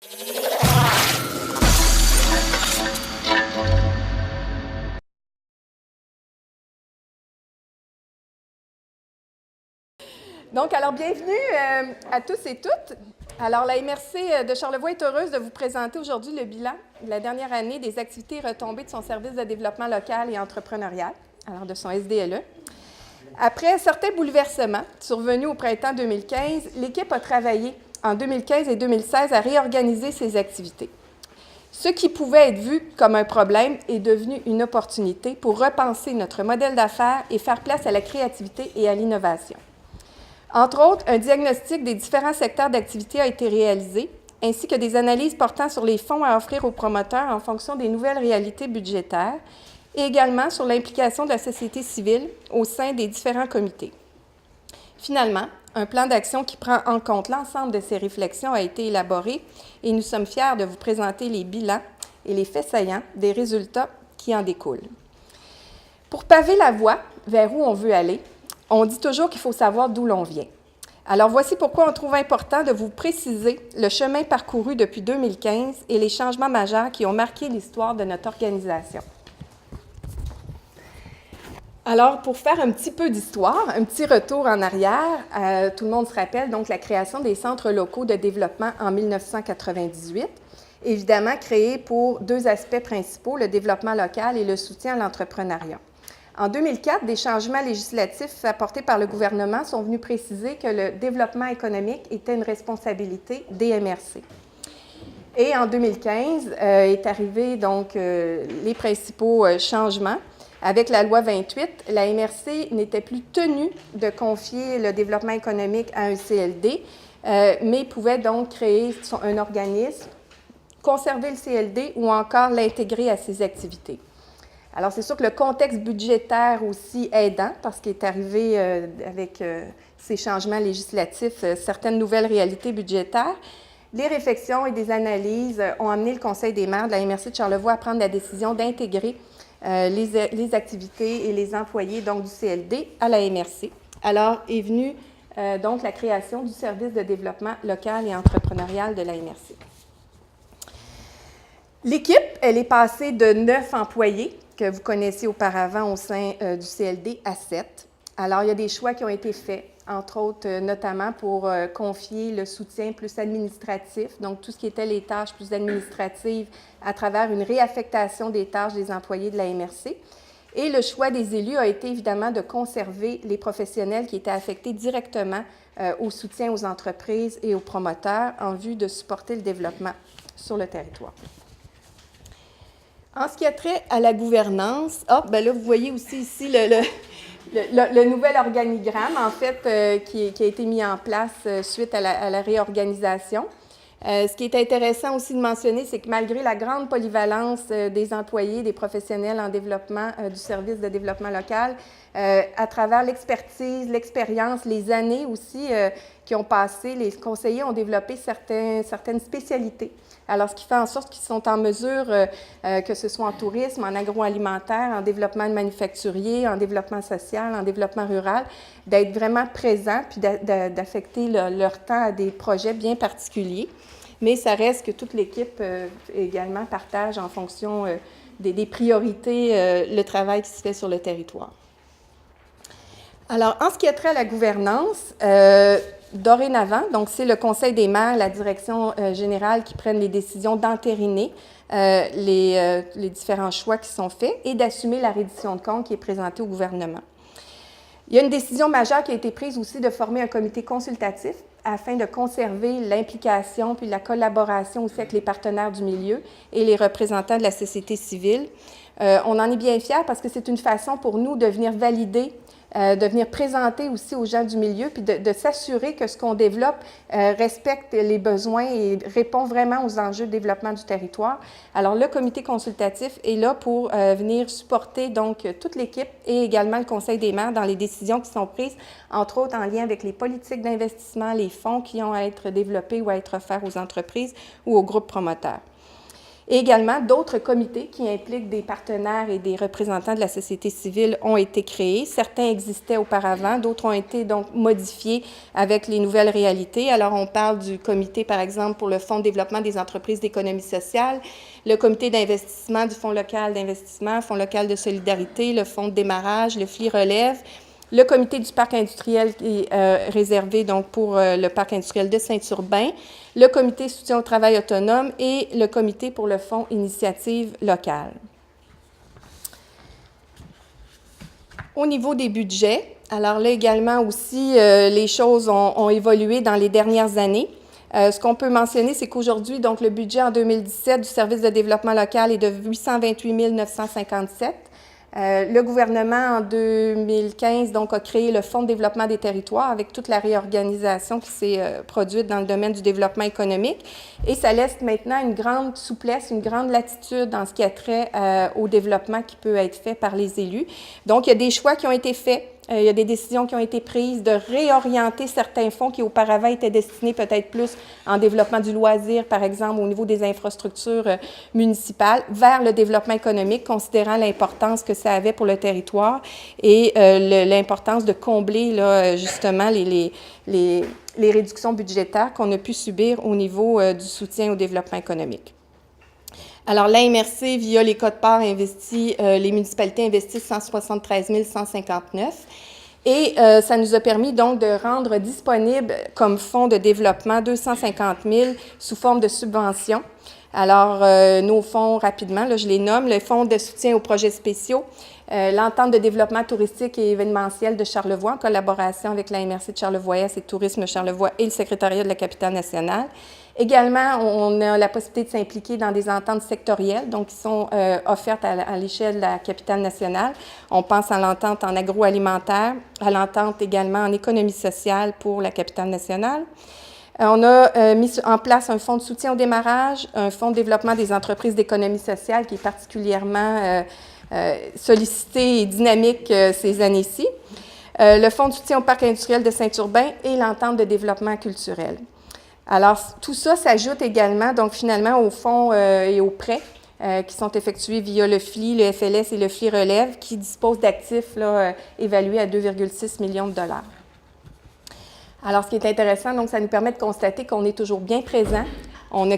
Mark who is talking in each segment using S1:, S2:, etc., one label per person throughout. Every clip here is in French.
S1: Donc, alors, bienvenue à tous et toutes. Alors, la MRC de Charlevoix est heureuse de vous présenter aujourd'hui le bilan de la dernière année des activités retombées de son service de développement local et entrepreneurial, alors de son SDLE. Après certains bouleversements survenus au printemps 2015, l'équipe a travaillé en 2015 et 2016 à réorganiser ses activités. Ce qui pouvait être vu comme un problème est devenu une opportunité pour repenser notre modèle d'affaires et faire place à la créativité et à l'innovation. Entre autres, un diagnostic des différents secteurs d'activité a été réalisé, ainsi que des analyses portant sur les fonds à offrir aux promoteurs en fonction des nouvelles réalités budgétaires et également sur l'implication de la société civile au sein des différents comités. Finalement, un plan d'action qui prend en compte l'ensemble de ces réflexions a été élaboré et nous sommes fiers de vous présenter les bilans et les faits saillants des résultats qui en découlent. Pour paver la voie vers où on veut aller, on dit toujours qu'il faut savoir d'où l'on vient. Alors voici pourquoi on trouve important de vous préciser le chemin parcouru depuis 2015 et les changements majeurs qui ont marqué l'histoire de notre organisation. Alors, pour faire un petit peu d'histoire, un petit retour en arrière, tout le monde se rappelle donc la création des centres locaux de développement en 1998, évidemment créés pour deux aspects principaux, le développement local et le soutien à l'entrepreneuriat. En 2004, des changements législatifs apportés par le gouvernement sont venus préciser que le développement économique était une responsabilité des MRC. Et en 2015 est arrivé donc les principaux changements. Avec la loi 28, la MRC n'était plus tenue de confier le développement économique à un CLD, mais pouvait donc créer un organisme, conserver le CLD ou encore l'intégrer à ses activités. Alors, c'est sûr que le contexte budgétaire aussi aidant, parce qu'il est arrivé avec ces changements législatifs, certaines nouvelles réalités budgétaires. Les réflexions et des analyses ont amené le Conseil des maires de la MRC de Charlevoix à prendre la décision d'intégrer les activités et les employés donc, du CLD à la MRC. Alors est venue donc la création du service de développement local et entrepreneurial de la MRC. L'équipe, elle est passée de 9 employés que vous connaissiez auparavant au sein du CLD à 7. Alors, il y a des choix qui ont été faits, entre autres, notamment pour confier le soutien plus administratif, donc tout ce qui était les tâches plus administratives à travers une réaffectation des tâches des employés de la MRC. Et le choix des élus a été évidemment de conserver les professionnels qui étaient affectés directement au soutien aux entreprises et aux promoteurs en vue de supporter le développement sur le territoire. En ce qui a trait à la gouvernance, là, vous voyez aussi ici le nouvel organigramme, en fait, qui a été mis en place suite à la réorganisation. Ce qui est intéressant aussi de mentionner, c'est que malgré la grande polyvalence des employés, des professionnels en développement du service de développement local, à travers l'expertise, l'expérience, les années aussi qui ont passé, les conseillers ont développé certaines spécialités. Alors, ce qui fait en sorte qu'ils sont en mesure, que ce soit en tourisme, en agroalimentaire, en développement manufacturier, en développement social, en développement rural, d'être vraiment présents puis d'affecter leur temps à des projets bien particuliers. Mais ça reste que toute l'équipe également partage en fonction des priorités le travail qui se fait sur le territoire. Alors, en ce qui a trait à la gouvernance, dorénavant, donc c'est le Conseil des maires, la direction générale qui prennent les décisions d'entériner les différents choix qui sont faits et d'assumer la reddition de comptes qui est présentée au gouvernement. Il y a une décision majeure qui a été prise aussi de former un comité consultatif afin de conserver l'implication puis la collaboration aussi avec les partenaires du milieu et les représentants de la société civile. On en est bien fiers parce que c'est une façon pour nous de venir valider, de venir présenter aussi aux gens du milieu, puis de s'assurer que ce qu'on développe respecte les besoins et répond vraiment aux enjeux de développement du territoire. Alors, le comité consultatif est là pour venir supporter donc toute l'équipe et également le Conseil des maires dans les décisions qui sont prises, entre autres en lien avec les politiques d'investissement, les fonds qui ont à être développés ou à être offerts aux entreprises ou aux groupes promoteurs. Et également, d'autres comités qui impliquent des partenaires et des représentants de la société civile ont été créés. Certains existaient auparavant, d'autres ont été donc modifiés avec les nouvelles réalités. Alors, on parle du comité, par exemple, pour le Fonds de développement des entreprises d'économie sociale, le comité d'investissement du Fonds local d'investissement, Fonds local de solidarité, le Fonds de démarrage, le FLI Relève, le comité du parc industriel qui est réservé donc pour le parc industriel de Saint-Urbain, le comité soutien au travail autonome et le comité pour le fonds initiative locale. Au niveau des budgets, alors là également aussi, les choses ont évolué dans les dernières années. Ce qu'on peut mentionner, c'est qu'aujourd'hui, donc le budget en 2017 du service de développement local est de 828 957. Le gouvernement, en 2015, donc, a créé le Fonds de développement des territoires avec toute la réorganisation qui s'est produite dans le domaine du développement économique. Et ça laisse maintenant une grande souplesse, une grande latitude dans ce qui a trait au développement qui peut être fait par les élus. Donc, il y a des choix qui ont été faits. Il y a des décisions qui ont été prises de réorienter certains fonds qui auparavant étaient destinés peut-être plus en développement du loisir, par exemple, au niveau des infrastructures municipales, vers le développement économique, considérant l'importance que ça avait pour le territoire et l'importance de combler là, justement les réductions budgétaires qu'on a pu subir au niveau du soutien au développement économique. Alors, la MRC, via les quotes-parts les municipalités investissent 173 159 et ça nous a permis donc de rendre disponible comme fonds de développement 250 000 sous forme de subventions. Alors, nos fonds, rapidement, là, je les nomme, le fonds de soutien aux projets spéciaux, l'entente de développement touristique et événementiel de Charlevoix en collaboration avec la MRC de Charlevoix-Est et Tourisme Charlevoix et le secrétariat de la capitale nationale. Également, on a la possibilité de s'impliquer dans des ententes sectorielles, donc qui sont offertes à l'échelle de la capitale nationale. On pense à l'entente en agroalimentaire, à l'entente également en économie sociale pour la capitale nationale. On a mis en place un fonds de soutien au démarrage, un fonds de développement des entreprises d'économie sociale qui est particulièrement sollicité et dynamique ces années-ci, le fonds de soutien au parc industriel de Saint-Urbain et l'entente de développement culturel. Alors, tout ça s'ajoute également, donc finalement, aux fonds et aux prêts qui sont effectués via le FLI, le FLS et le FLI Relève, qui disposent d'actifs évalués à 2,6 millions de dollars. Alors, ce qui est intéressant, donc, ça nous permet de constater qu'on est toujours bien présent. On a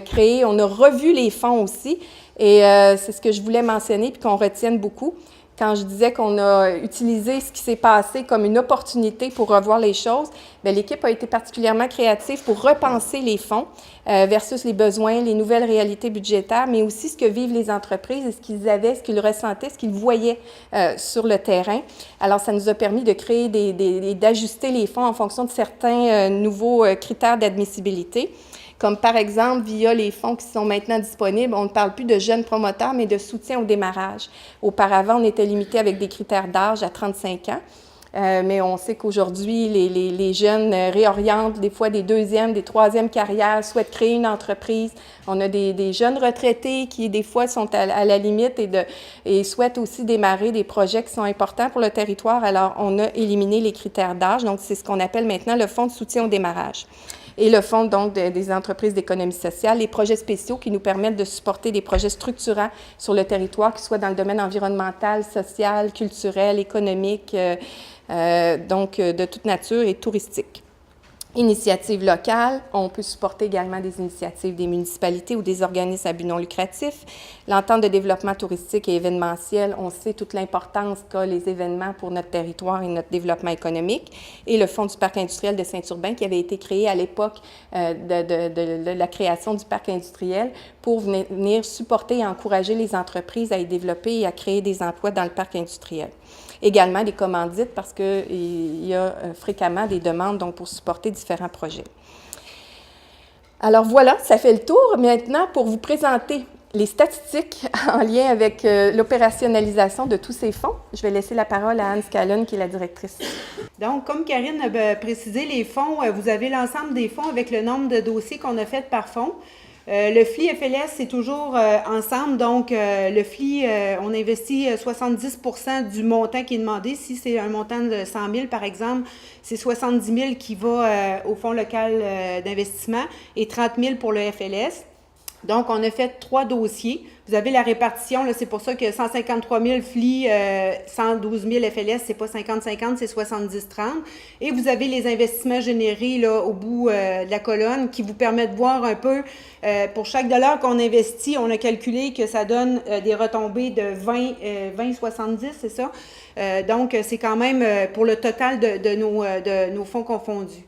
S1: revu les fonds aussi, et c'est ce que je voulais mentionner, puis qu'on retienne beaucoup. Quand je disais qu'on a utilisé ce qui s'est passé comme une opportunité pour revoir les choses, bien, l'équipe a été particulièrement créative pour repenser les fonds versus les besoins, les nouvelles réalités budgétaires, mais aussi ce que vivent les entreprises et ce qu'ils avaient, ce qu'ils ressentaient, ce qu'ils voyaient sur le terrain. Alors, ça nous a permis de créer d'ajuster les fonds en fonction de certains nouveaux critères d'admissibilité. Comme par exemple, via les fonds qui sont maintenant disponibles, on ne parle plus de jeunes promoteurs, mais de soutien au démarrage. Auparavant, on était limité avec des critères d'âge à 35 ans, mais on sait qu'aujourd'hui, les jeunes réorientent des fois des deuxièmes, des troisièmes carrières, souhaitent créer une entreprise. On a des jeunes retraités qui, des fois, sont à la limite et souhaitent aussi démarrer des projets qui sont importants pour le territoire. Alors, on a éliminé les critères d'âge. Donc, c'est ce qu'on appelle maintenant le fonds de soutien au démarrage. Et le fonds, donc, des entreprises d'économie sociale, les projets spéciaux qui nous permettent de supporter des projets structurants sur le territoire, qui soient dans le domaine environnemental, social, culturel, économique, donc de toute nature et touristique. Initiatives locales, on peut supporter également des initiatives des municipalités ou des organismes à but non lucratif. L'entente de développement touristique et événementiel, on sait toute l'importance qu'a les événements pour notre territoire et notre développement économique. Et le Fonds du parc industriel de Saint-Urbain qui avait été créé à l'époque de la création du parc industriel pour venir supporter et encourager les entreprises à y développer et à créer des emplois dans le parc industriel. Également des commandites parce qu'il y a fréquemment des demandes donc, pour supporter différents projets. Alors voilà, ça fait le tour. Maintenant, pour vous présenter les statistiques en lien avec l'opérationnalisation de tous ces fonds, je vais laisser la parole à Anne Scallon, qui est la directrice.
S2: Donc, comme Karine a précisé, les fonds, vous avez l'ensemble des fonds avec le nombre de dossiers qu'on a fait par fonds. Le FLI FLS, c'est toujours ensemble. Donc, le FLI, on investit 70% du montant qui est demandé. Si c'est un montant de 100 000, par exemple, c'est 70 000 qui va au Fonds local d'investissement et 30 000 pour le FLS. Donc, on a fait 3 dossiers. Vous avez la répartition, là, c'est pour ça que 153 000 FLI, 112 000 FLS, c'est pas 50-50, c'est 70-30. Et vous avez les investissements générés là, au bout de la colonne qui vous permettent de voir un peu, pour chaque dollar qu'on investit, on a calculé que ça donne des retombées de 20-70, c'est ça? Donc, c'est quand même pour le total de nos fonds confondus.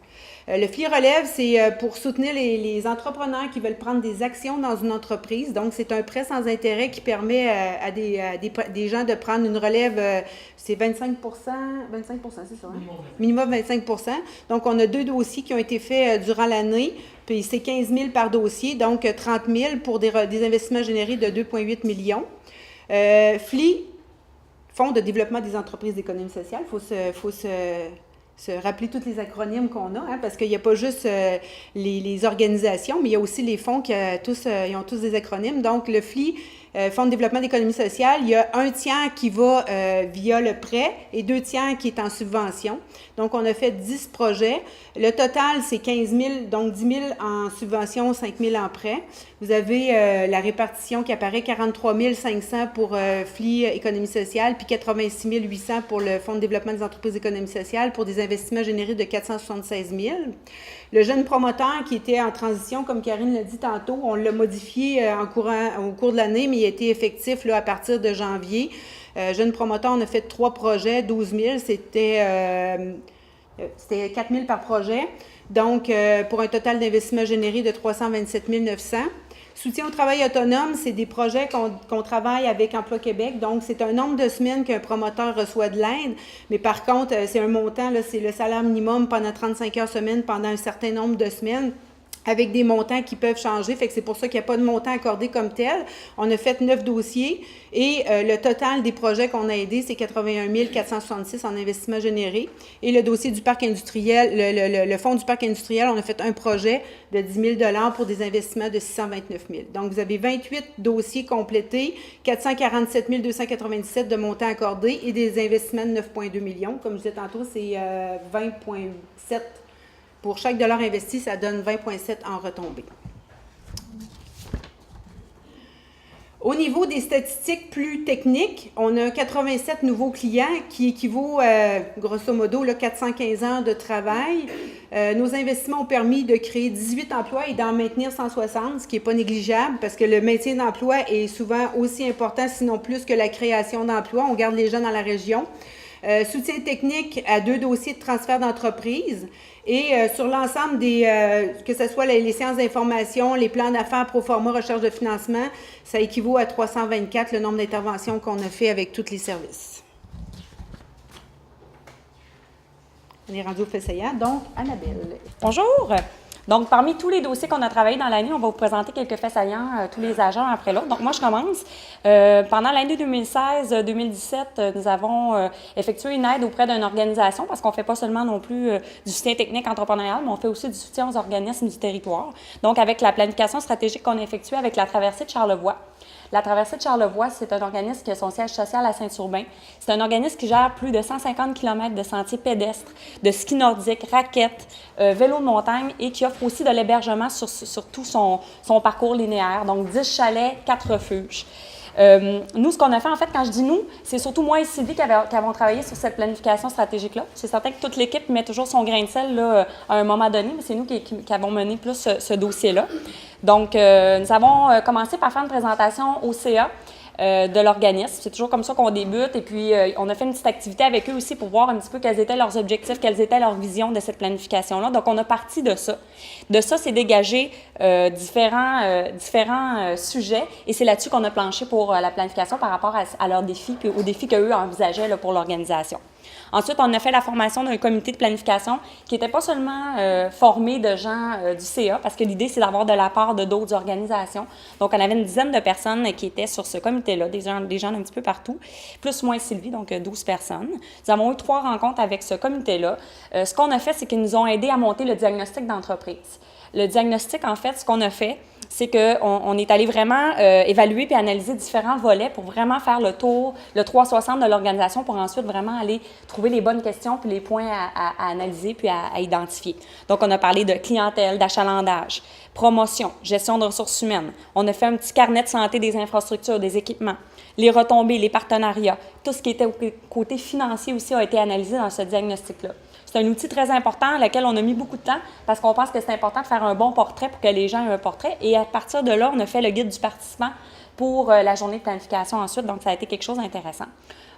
S2: Le FLI Relève, c'est pour soutenir les entrepreneurs qui veulent prendre des actions dans une entreprise. Donc, c'est un prêt sans intérêt qui permet à des gens de prendre une relève, c'est 25 c'est ça? Hein? Minimum 25 Donc, on a 2 dossiers qui ont été faits durant l'année, puis c'est 15 000 par dossier, donc 30 000 pour des investissements générés de 2,8 millions. FLI, Fonds de développement des entreprises d'économie sociale, il faut se rappeler tous les acronymes qu'on a, hein, parce qu'il n'y a pas juste les organisations, mais il y a aussi les fonds qui ils ont tous des acronymes. Donc, le FLI, Fonds de développement d'économie sociale, il y a un tiers qui va via le prêt et 2 tiers qui est en subvention. Donc, on a fait 10 projets. Le total, c'est 15 000, donc 10 000 en subvention, 5 000 en prêt. Vous avez la répartition qui apparaît 43 500 pour FLI économie sociale, puis 86 800 pour le Fonds de développement des entreprises d'économie sociale pour des investissements générés de 476 000. Le jeune promoteur qui était en transition, comme Karine l'a dit tantôt, on l'a modifié au cours de l'année, mais il a été effectif là, à partir de janvier. Jeune promoteur, on a fait 3 projets, 12 000, c'était 4 000 par projet. Donc, pour un total d'investissement généré de 327 900. Soutien au travail autonome, c'est des projets qu'on travaille avec Emploi Québec. Donc, c'est un nombre de semaines qu'un promoteur reçoit de l'aide. Mais par contre, c'est un montant, là, c'est le salaire minimum pendant 35 heures semaine pendant un certain nombre de semaines, avec des montants qui peuvent changer. Fait que c'est pour ça qu'il n'y a pas de montant accordé comme tel. On a fait 9 dossiers et le total des projets qu'on a aidés, c'est 81 466 en investissement généré. Et le dossier du parc industriel, le fonds du parc industriel, on a fait un projet de 10 000 $ pour des investissements de 629 000. Donc, vous avez 28 dossiers complétés, 447 297 de montants accordés et des investissements de 9,2 millions. Comme je disais tantôt, c'est 20,7. Pour chaque dollar investi, ça donne 20,7 en retombées. Au niveau des statistiques plus techniques, on a 87 nouveaux clients qui équivaut grosso modo, 415 heures de travail. Nos investissements ont permis de créer 18 emplois et d'en maintenir 160, ce qui n'est pas négligeable parce que le maintien d'emploi est souvent aussi important, sinon plus que la création d'emplois. On garde les gens dans la région. Soutien technique à 2 dossiers de transfert d'entreprise. Et sur l'ensemble que ce soit les séances d'information, les plans d'affaires pro forma, recherche de financement, ça équivaut à 324 le nombre d'interventions qu'on a fait avec tous les services. On est rendu au fait saillant, donc Annabelle.
S3: Bonjour! Donc, parmi tous les dossiers qu'on a travaillé dans l'année, on va vous présenter quelques faits saillants, tous les agents après l'autre. Donc, moi, je commence. Pendant l'année 2016-2017, nous avons effectué une aide auprès d'une organisation parce qu'on ne fait pas seulement non plus du soutien technique entrepreneurial, mais on fait aussi du soutien aux organismes du territoire. Donc, avec la planification stratégique qu'on a effectuée avec la traversée de Charlevoix. La traversée de Charlevoix, c'est un organisme qui a son siège social à Saint-Urbain. C'est un organisme qui gère plus de 150 km de sentiers pédestres, de ski nordique, raquettes, vélo de montagne et qui offre aussi de l'hébergement sur tout son parcours linéaire. Donc, 10 chalets, 4 refuges. Nous, ce qu'on a fait, en fait, quand je dis nous, c'est surtout moi et Sylvie qui avons travaillé sur cette planification stratégique-là. C'est certain que toute l'équipe met toujours son grain de sel là, à un moment donné, mais c'est nous qui avons mené plus ce dossier-là. Donc, nous avons commencé par faire une présentation au CA de l'organisme. C'est toujours comme ça qu'on débute. Et puis, on a fait une petite activité avec eux aussi pour voir un petit peu quels étaient leurs objectifs, quelles étaient leurs visions de cette planification-là. Donc, on a parti de ça. De ça, c'est dégagé différents sujets. Et c'est là-dessus qu'on a planché pour la planification par rapport à leurs défis puis aux défis qu'eux envisageaient là, pour l'organisation. Ensuite, on a fait la formation d'un comité de planification qui n'était pas seulement formé de gens du CA, parce que l'idée, c'est d'avoir de la part de d'autres organisations. Donc, on avait une dizaine de personnes qui étaient sur ce comité-là, des gens d'un petit peu partout, plus moi et Sylvie, donc 12 personnes. Nous avons eu 3 rencontres avec ce comité-là. Ce qu'on a fait, c'est qu'ils nous ont aidés à monter le diagnostic d'entreprise. Le diagnostic, en fait, ce qu'on a fait, c'est qu'on est allé vraiment évaluer puis analyser différents volets pour vraiment faire le tour, le 360 de l'organisation pour ensuite vraiment aller trouver les bonnes questions puis les points à analyser puis à identifier. Donc, on a parlé de clientèle, d'achalandage, promotion, gestion de ressources humaines. On a fait un petit carnet de santé des infrastructures, des équipements, les retombées, les partenariats. Tout ce qui était au côté financier aussi a été analysé dans ce diagnostic-là. C'est un outil très important à lequel on a mis beaucoup de temps parce qu'on pense que c'est important de faire un bon portrait pour que les gens aient un portrait. Et à partir de là, on a fait le guide du participant pour la journée de planification ensuite. Donc, ça a été quelque chose d'intéressant.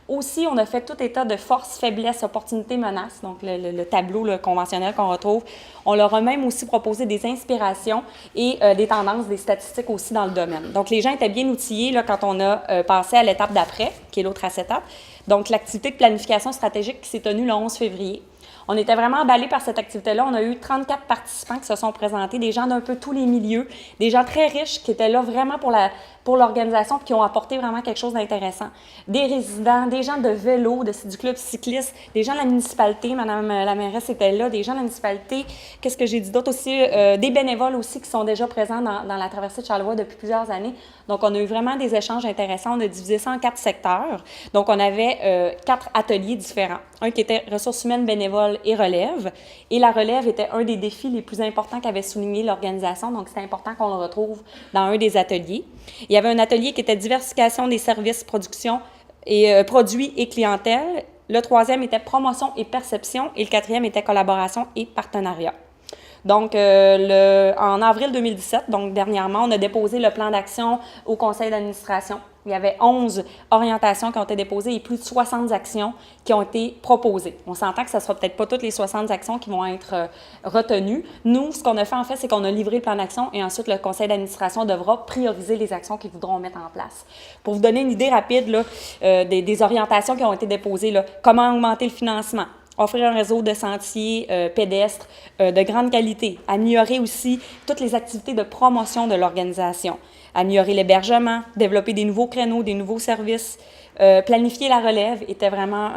S3: Aussi, on a fait tout état de forces, faiblesses, opportunités, menaces, donc le tableau conventionnel qu'on retrouve. On leur a même aussi proposé des inspirations et des tendances, des statistiques aussi dans le domaine. Donc, les gens étaient bien outillés là, quand on a passé à l'étape d'après, qui est l'autre étape. Donc, l'activité de planification stratégique qui s'est tenue le 11 février. On était vraiment emballés par cette activité-là. On a eu 34 participants qui se sont présentés, des gens d'un peu tous les milieux, des gens très riches qui étaient là vraiment pour l'organisation et qui ont apporté vraiment quelque chose d'intéressant. Des résidents, des gens de vélo, du club cycliste, des gens de la municipalité, Madame la mairesse était là, des gens de la municipalité, qu'est-ce que j'ai dit d'autre aussi? Des bénévoles aussi qui sont déjà présents dans la traversée de Charlevoix depuis plusieurs années. Donc, on a eu vraiment des échanges intéressants. On a divisé ça en 4 secteurs. Donc, on avait 4 ateliers différents. Un qui était ressources humaines, bénévoles et relève. Et la relève était un des défis les plus importants qu'avait souligné l'organisation. Donc, c'était important qu'on le retrouve dans un des ateliers. Il y avait un atelier qui était diversification des services, production et produits et clientèle. Le 3e était promotion et perception. Et le 4e était collaboration et partenariat. Donc, en avril 2017, donc dernièrement, on a déposé le plan d'action au conseil d'administration. Il y avait 11 orientations qui ont été déposées et plus de 60 actions qui ont été proposées. On s'entend que ce ne sera peut-être pas toutes les 60 actions qui vont être retenues. Nous, ce qu'on a fait, en fait, c'est qu'on a livré le plan d'action et ensuite, le conseil d'administration devra prioriser les actions qu'ils voudront mettre en place. Pour vous donner une idée rapide là, des orientations qui ont été déposées, là, comment augmenter le financement? Offrir un réseau de sentiers pédestres de grande qualité. Améliorer aussi toutes les activités de promotion de l'organisation. Améliorer l'hébergement, développer des nouveaux créneaux, des nouveaux services. Planifier la relève était vraiment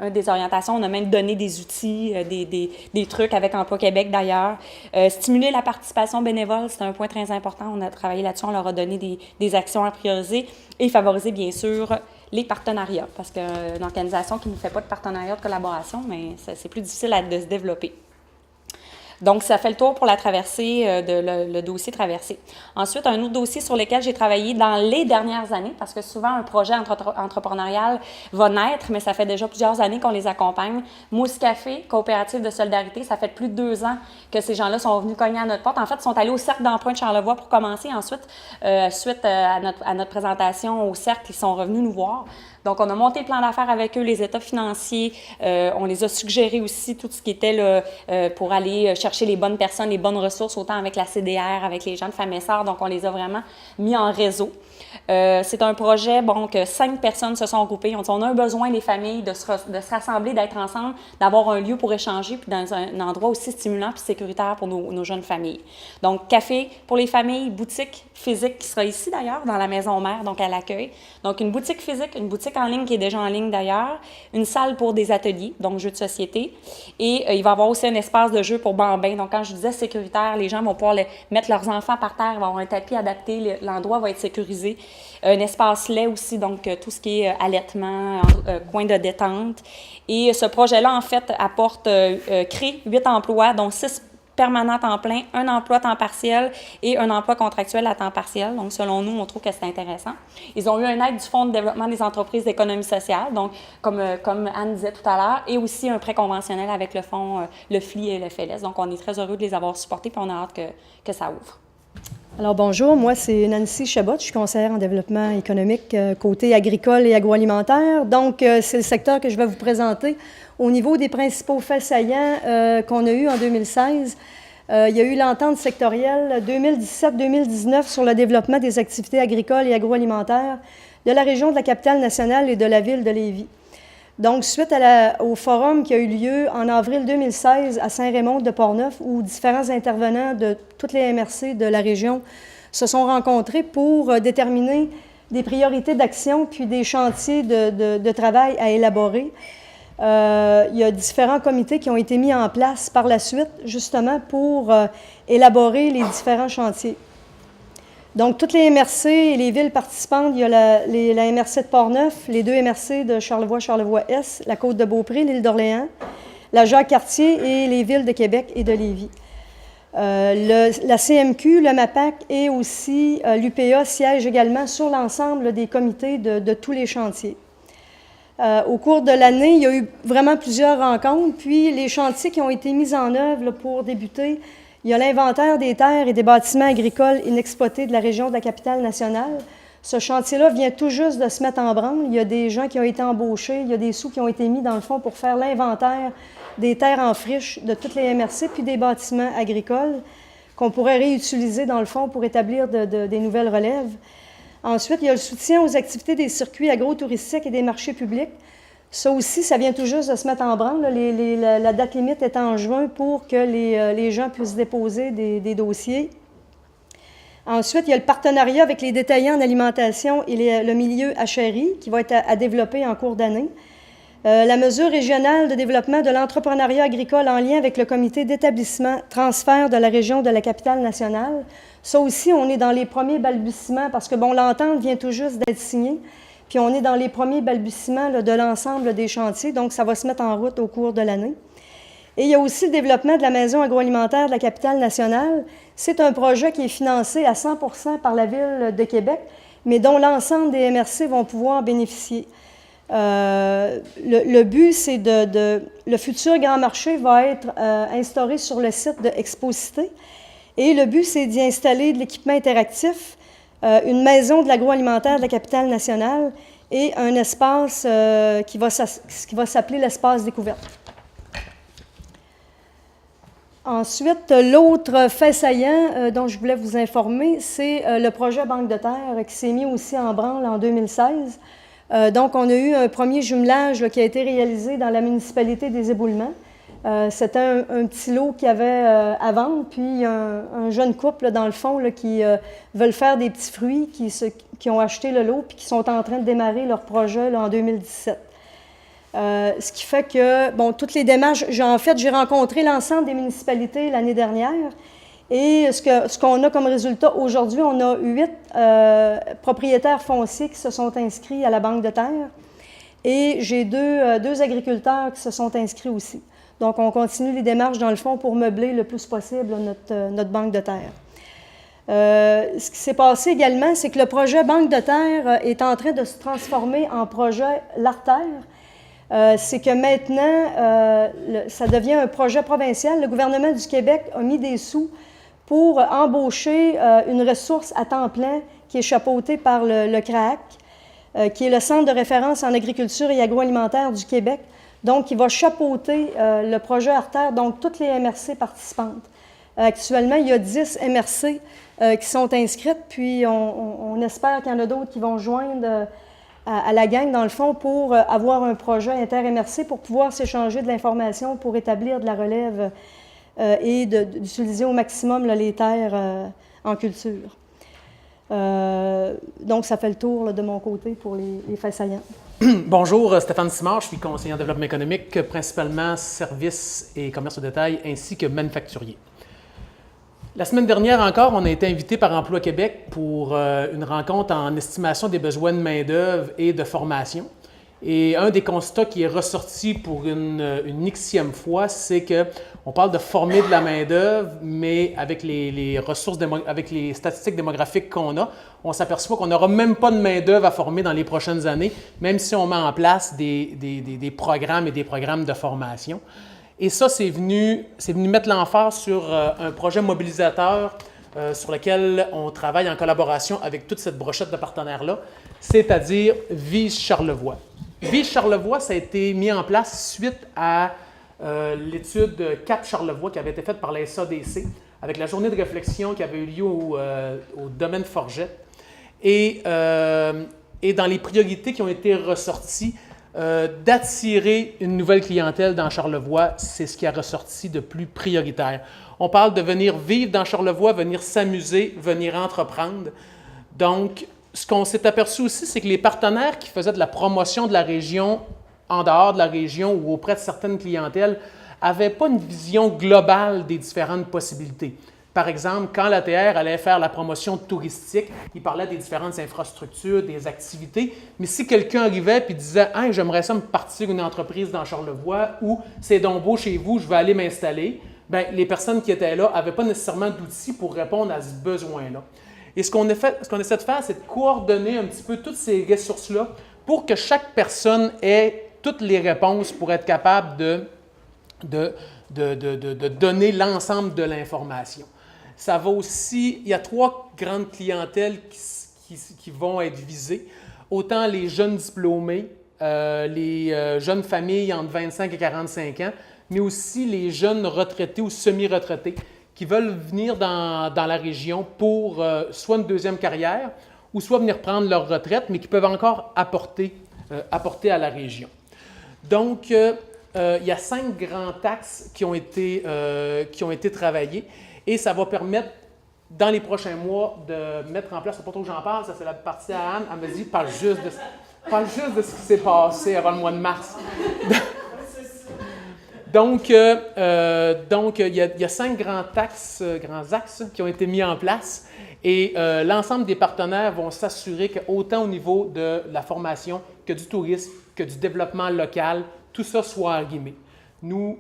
S3: un des orientations. On a même donné des outils, des trucs avec Emploi Québec d'ailleurs. Stimuler la participation bénévole, c'est un point très important. On a travaillé là-dessus, on leur a donné des actions à prioriser. Et favoriser, bien sûr, les partenariats, parce qu'une organisation qui ne fait pas de partenariat de collaboration, mais c'est plus difficile de se développer. Donc, ça fait le tour pour la traversée, le dossier traversé. Ensuite, un autre dossier sur lequel j'ai travaillé dans les dernières années, parce que souvent, un projet entrepreneurial va naître, mais ça fait déjà plusieurs années qu'on les accompagne. Mousse Café, coopérative de solidarité, ça fait plus de 2 ans que ces gens-là sont venus cogner à notre porte. En fait, ils sont allés au Cercle d'emprunt de Charlevoix pour commencer. Ensuite, suite à notre présentation au Cercle, ils sont revenus nous voir. Donc, on a monté le plan d'affaires avec eux, les états financiers. On les a suggéré aussi tout ce qui était là, pour aller chercher les bonnes personnes, les bonnes ressources, autant avec la CDR, avec les gens de Femmes et Sœurs. Donc, on les a vraiment mis en réseau. C'est un projet, bon, que 5 personnes se sont regroupées. On a un besoin, les familles, de se rassembler, d'être ensemble, d'avoir un lieu pour échanger, puis dans un endroit aussi stimulant puis sécuritaire pour nos jeunes familles. Donc, café pour les familles, boutique physique qui sera ici d'ailleurs, dans la maison mère, donc à l'accueil. Donc, une boutique physique, une boutique en ligne qui est déjà en ligne d'ailleurs, une salle pour des ateliers, donc jeux de société, et il va y avoir aussi un espace de jeu pour bambins. Donc, quand je disais sécuritaire, les gens vont pouvoir mettre leurs enfants par terre, ils vont avoir un tapis adapté, l'endroit va être sécurisé. Un espace lait aussi, donc tout ce qui est allaitement, coin de détente. Et ce projet-là, en fait, crée 8 emplois, dont 6 permanents à temps plein, un emploi à temps partiel et un emploi contractuel à temps partiel. Donc, selon nous, on trouve que c'est intéressant. Ils ont eu un aide du Fonds de développement des entreprises d'économie sociale, donc comme Anne disait tout à l'heure, et aussi un prêt conventionnel avec le fonds, le FLI et le FLS. Donc, on est très heureux de les avoir supportés, puis on a hâte que ça ouvre.
S4: Alors bonjour, moi c'est Nancy Chabot, je suis conseillère en développement économique côté agricole et agroalimentaire. Donc c'est le secteur que je vais vous présenter. Au niveau des principaux faits saillants qu'on a eus en 2016, il y a eu l'entente sectorielle 2017-2019 sur le développement des activités agricoles et agroalimentaires de la région de la Capitale-Nationale et de la ville de Lévis. Donc, suite au forum qui a eu lieu en avril 2016 à Saint-Raymond de Portneuf, où différents intervenants de toutes les MRC de la région se sont rencontrés pour déterminer des priorités d'action puis des chantiers de travail à élaborer. Il y a différents comités qui ont été mis en place par la suite, justement, pour élaborer les différents chantiers. Donc, toutes les MRC et les villes participantes, il y a la MRC de Portneuf, les 2 MRC de Charlevoix-Charlevoix-Est, la Côte-de-Beaupré, l'île d'Orléans, la Jacques-Cartier et les villes de Québec et de Lévis. La CMQ, le MAPAC et aussi l'UPA siègent également sur l'ensemble des comités de tous les chantiers. Au cours de l'année, il y a eu vraiment plusieurs rencontres, puis les chantiers qui ont été mis en œuvre là, pour débuter, il y a l'inventaire des terres et des bâtiments agricoles inexploités de la région de la Capitale-Nationale. Ce chantier-là vient tout juste de se mettre en branle. Il y a des gens qui ont été embauchés, il y a des sous qui ont été mis dans le fond pour faire l'inventaire des terres en friche de toutes les MRC, puis des bâtiments agricoles qu'on pourrait réutiliser dans le fond pour établir des nouvelles relèves. Ensuite, il y a le soutien aux activités des circuits agrotouristiques et des marchés publics. Ça aussi, ça vient tout juste de se mettre en branle. La date limite est en juin pour que les gens puissent déposer des dossiers. Ensuite, il y a le partenariat avec les détaillants en alimentation et le milieu HRI qui va être à développer en cours d'année. La mesure régionale de développement de l'entrepreneuriat agricole en lien avec le comité d'établissement transfert de la région de la Capitale-Nationale. Ça aussi, on est dans les premiers balbutiements parce que, bon, l'entente vient tout juste d'être signée, puis on est dans les premiers balbutiements là, de l'ensemble des chantiers, donc ça va se mettre en route au cours de l'année. Et il y a aussi le développement de la maison agroalimentaire de la Capitale-Nationale. C'est un projet qui est financé à 100% par la Ville de Québec, mais dont l'ensemble des MRC vont pouvoir bénéficier. Le but, c'est le futur grand marché va être instauré sur le site de Exposité. Et le but, c'est d'y installer de l'équipement interactif, une maison de l'agroalimentaire de la Capitale-Nationale et un espace qui va s'appeler l'espace découverte. Ensuite, l'autre fait saillant dont je voulais vous informer, c'est le projet Banque de terre qui s'est mis aussi en branle en 2016. Donc, on a eu un premier jumelage là, qui a été réalisé dans la municipalité des Éboulements. C'était un petit lot qu'il y avait à vendre, puis un jeune couple, là, dans le fond, là, qui veulent faire des petits fruits, qui ont acheté le lot, puis qui sont en train de démarrer leur projet là, en 2017. Ce qui fait que, bon, toutes les démarches, j'ai rencontré l'ensemble des municipalités l'année dernière, et ce qu'on a comme résultat aujourd'hui, on a 8 propriétaires fonciers qui se sont inscrits à la Banque de terre, et j'ai deux agriculteurs qui se sont inscrits aussi. Donc, on continue les démarches, dans le fond, pour meubler le plus possible notre banque de terre. Ce qui s'est passé également, c'est que le projet Banque de terre est en train de se transformer en projet L'Artère. C'est que maintenant, ça devient un projet provincial. Le gouvernement du Québec a mis des sous pour embaucher une ressource à temps plein qui est chapeautée par le CRAAC, qui est le Centre de référence en agriculture et agroalimentaire du Québec. Donc, il va chapeauter le projet Artère, donc toutes les MRC participantes. Actuellement, il y a 10 MRC qui sont inscrites, puis on espère qu'il y en a d'autres qui vont joindre à la gang, dans le fond, pour avoir un projet inter-MRC pour pouvoir s'échanger de l'information pour établir de la relève et d'utiliser au maximum là, les terres en culture. Donc, ça fait le tour là, de mon côté pour les faits saillants.
S5: Bonjour, Stéphane Simard, je suis conseiller en développement économique, principalement services et commerce au détail, ainsi que manufacturier. La semaine dernière encore, on a été invité par Emploi Québec pour une rencontre en estimation des besoins de main-d'œuvre et de formation. Et un des constats qui est ressorti pour une xème fois, c'est qu'on parle de former de la main-d'œuvre, mais avec les ressources, avec les statistiques démographiques qu'on a, on s'aperçoit qu'on n'aura même pas de main-d'œuvre à former dans les prochaines années, même si on met en place des programmes et des programmes de formation. Et ça, c'est venu mettre l'emphase sur un projet mobilisateur sur lequel on travaille en collaboration avec toute cette brochette de partenaires-là, c'est-à-dire Vise Charlevoix. Vise Charlevoix, ça a été mis en place suite à l'étude Cap Charlevoix qui avait été faite par la SADC avec la journée de réflexion qui avait eu lieu au domaine Forget. Et dans les priorités qui ont été ressorties, d'attirer une nouvelle clientèle dans Charlevoix, c'est ce qui a ressorti de plus prioritaire. On parle de venir vivre dans Charlevoix, venir s'amuser, venir entreprendre. Donc, ce qu'on s'est aperçu aussi, c'est que les partenaires qui faisaient de la promotion de la région en dehors de la région ou auprès de certaines clientèles n'avaient pas une vision globale des différentes possibilités. Par exemple, quand l'ATR allait faire la promotion touristique, il parlait des différentes infrastructures, des activités, mais si quelqu'un arrivait et disait « Hey, j'aimerais ça me partir une entreprise dans Charlevoix » ou « C'est donc beau chez vous, je vais aller m'installer », bien, les personnes qui étaient là n'avaient pas nécessairement d'outils pour répondre à ce besoin-là. Et ce qu'on essaie de faire, c'est de coordonner un petit peu toutes ces ressources-là pour que chaque personne ait toutes les réponses pour être capable de donner l'ensemble de l'information. Ça va aussi, il y a 3 grandes clientèles qui vont être visées. Autant les jeunes diplômés, les jeunes familles entre 25 et 45 ans, mais aussi les jeunes retraités ou semi-retraités qui veulent venir dans la région pour soit une deuxième carrière ou soit venir prendre leur retraite, mais qui peuvent encore apporter à la région. Donc, il y a 5 grands axes qui ont été travaillés et ça va permettre, dans les prochains mois, de mettre en place, c'est pas trop que j'en parle, ça c'est la partie à Anne, elle me dit, parle juste de ce qui s'est passé avant le mois de mars. Donc, il y a 5 grands axes qui ont été mis en place et l'ensemble des partenaires vont s'assurer qu'autant au niveau de la formation que du tourisme, que du développement local, tout ça soit argumé. Nous,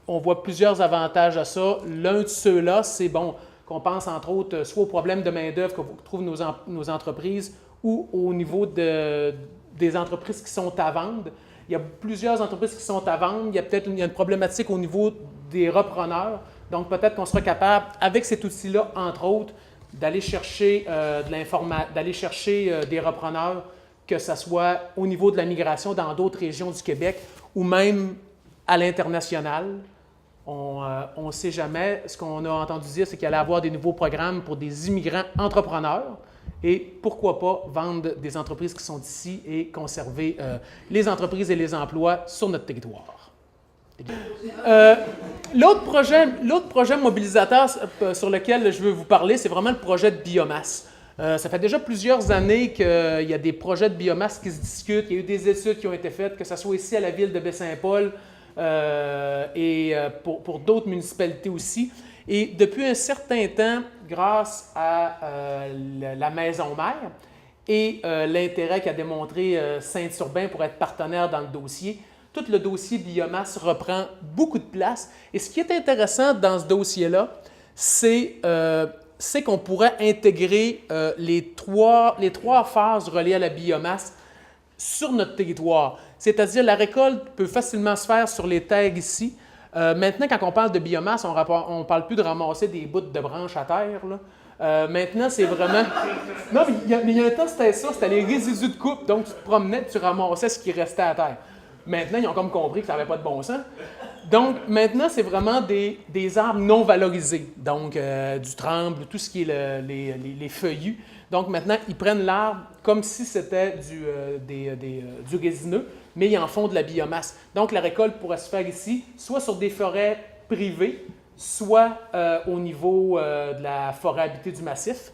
S5: on voit plusieurs avantages à ça. L'un de ceux-là, c'est qu'on pense entre autres soit au problème de main-d'œuvre que trouvent nos entreprises ou au niveau des entreprises qui sont à vendre. Il y a plusieurs entreprises qui sont à vendre. Il y a une problématique au niveau des repreneurs. Donc, peut-être qu'on sera capable, avec cet outil-là, entre autres, d'aller chercher des repreneurs, que ce soit au niveau de la migration dans d'autres régions du Québec ou même à l'international. On ne sait jamais. Ce qu'on a entendu dire, c'est qu'il allait y avoir des nouveaux programmes pour des immigrants entrepreneurs. Et pourquoi pas vendre des entreprises qui sont ici et conserver les entreprises et les emplois sur notre territoire. L'autre projet mobilisateur sur lequel je veux vous parler, c'est vraiment le projet de biomasse. Ça fait déjà plusieurs années qu'il y a des projets de biomasse qui se discutent. Il y a eu des études qui ont été faites, que ce soit ici à la ville de Baie-Saint-Paul et pour d'autres municipalités aussi. Et depuis un certain temps, grâce à la Maison Mère et l'intérêt qu'a démontré Saint-Urbain pour être partenaire dans le dossier, tout le dossier biomasse reprend beaucoup de place. Et ce qui est intéressant dans ce dossier-là, c'est qu'on pourrait intégrer les trois phases reliées à la biomasse sur notre territoire. C'est-à-dire, la récolte peut facilement se faire sur les terres ici. Maintenant, quand on parle de biomasse, on ne parle plus de ramasser des bouts de branches à terre, là. Maintenant, c'est vraiment... Non, mais il y a un temps, c'était ça, c'était les résidus de coupe. Donc, tu te promenais, tu ramassais ce qui restait à terre. Maintenant, ils ont comme compris que ça n'avait pas de bon sens. Donc, maintenant, c'est vraiment des arbres non valorisés. Donc, du tremble, tout ce qui est les feuillus. Donc, maintenant, ils prennent l'arbre comme si c'était du résineux, mais ils en font de la biomasse. Donc, la récolte pourrait se faire ici, soit sur des forêts privées, soit au niveau de la forêt habitée du massif.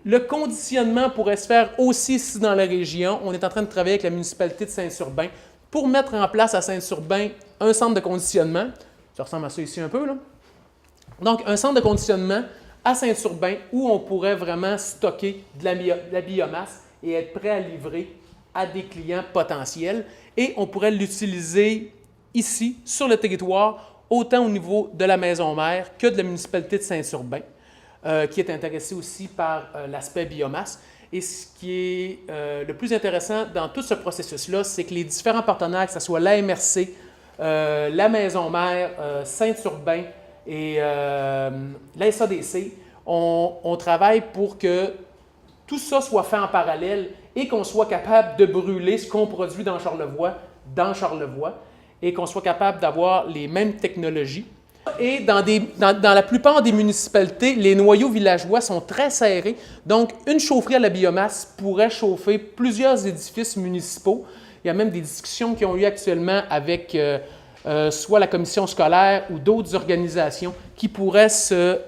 S5: Le conditionnement pourrait se faire aussi ici dans la région. On est en train de travailler avec la municipalité de Saint-Urbain pour mettre en place à Saint-Urbain un centre de conditionnement. Ça ressemble à ça ici un peu, là. Donc, un centre de conditionnement à Saint-Urbain où on pourrait vraiment stocker de la biomasse et être prêt à livrer à des clients potentiels. Et on pourrait l'utiliser ici, sur le territoire, autant au niveau de la Maison Mère que de la municipalité de Saint-Urbain, qui est intéressée aussi par l'aspect biomasse. Et ce qui est le plus intéressant dans tout ce processus-là, c'est que les différents partenaires, que ce soit la MRC, la Maison Mère, Saint-Urbain et la SADC, on travaille pour que tout ça soit fait en parallèle et qu'on soit capable de brûler ce qu'on produit dans Charlevoix, et qu'on soit capable d'avoir les mêmes technologies. Et dans la plupart des municipalités, les noyaux villageois sont très serrés. Donc, une chaufferie à la biomasse pourrait chauffer plusieurs édifices municipaux. Il y a même des discussions qui ont lieu actuellement avec soit la commission scolaire ou d'autres organisations qui pourraient se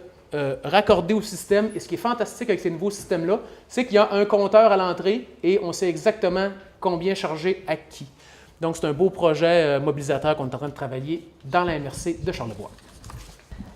S5: raccorder au système. Et ce qui est fantastique avec ces nouveaux systèmes-là, c'est qu'il y a un compteur à l'entrée et on sait exactement combien charger à qui. Donc, c'est un beau projet mobilisateur qu'on est en train de travailler dans la MRC de Charlevoix.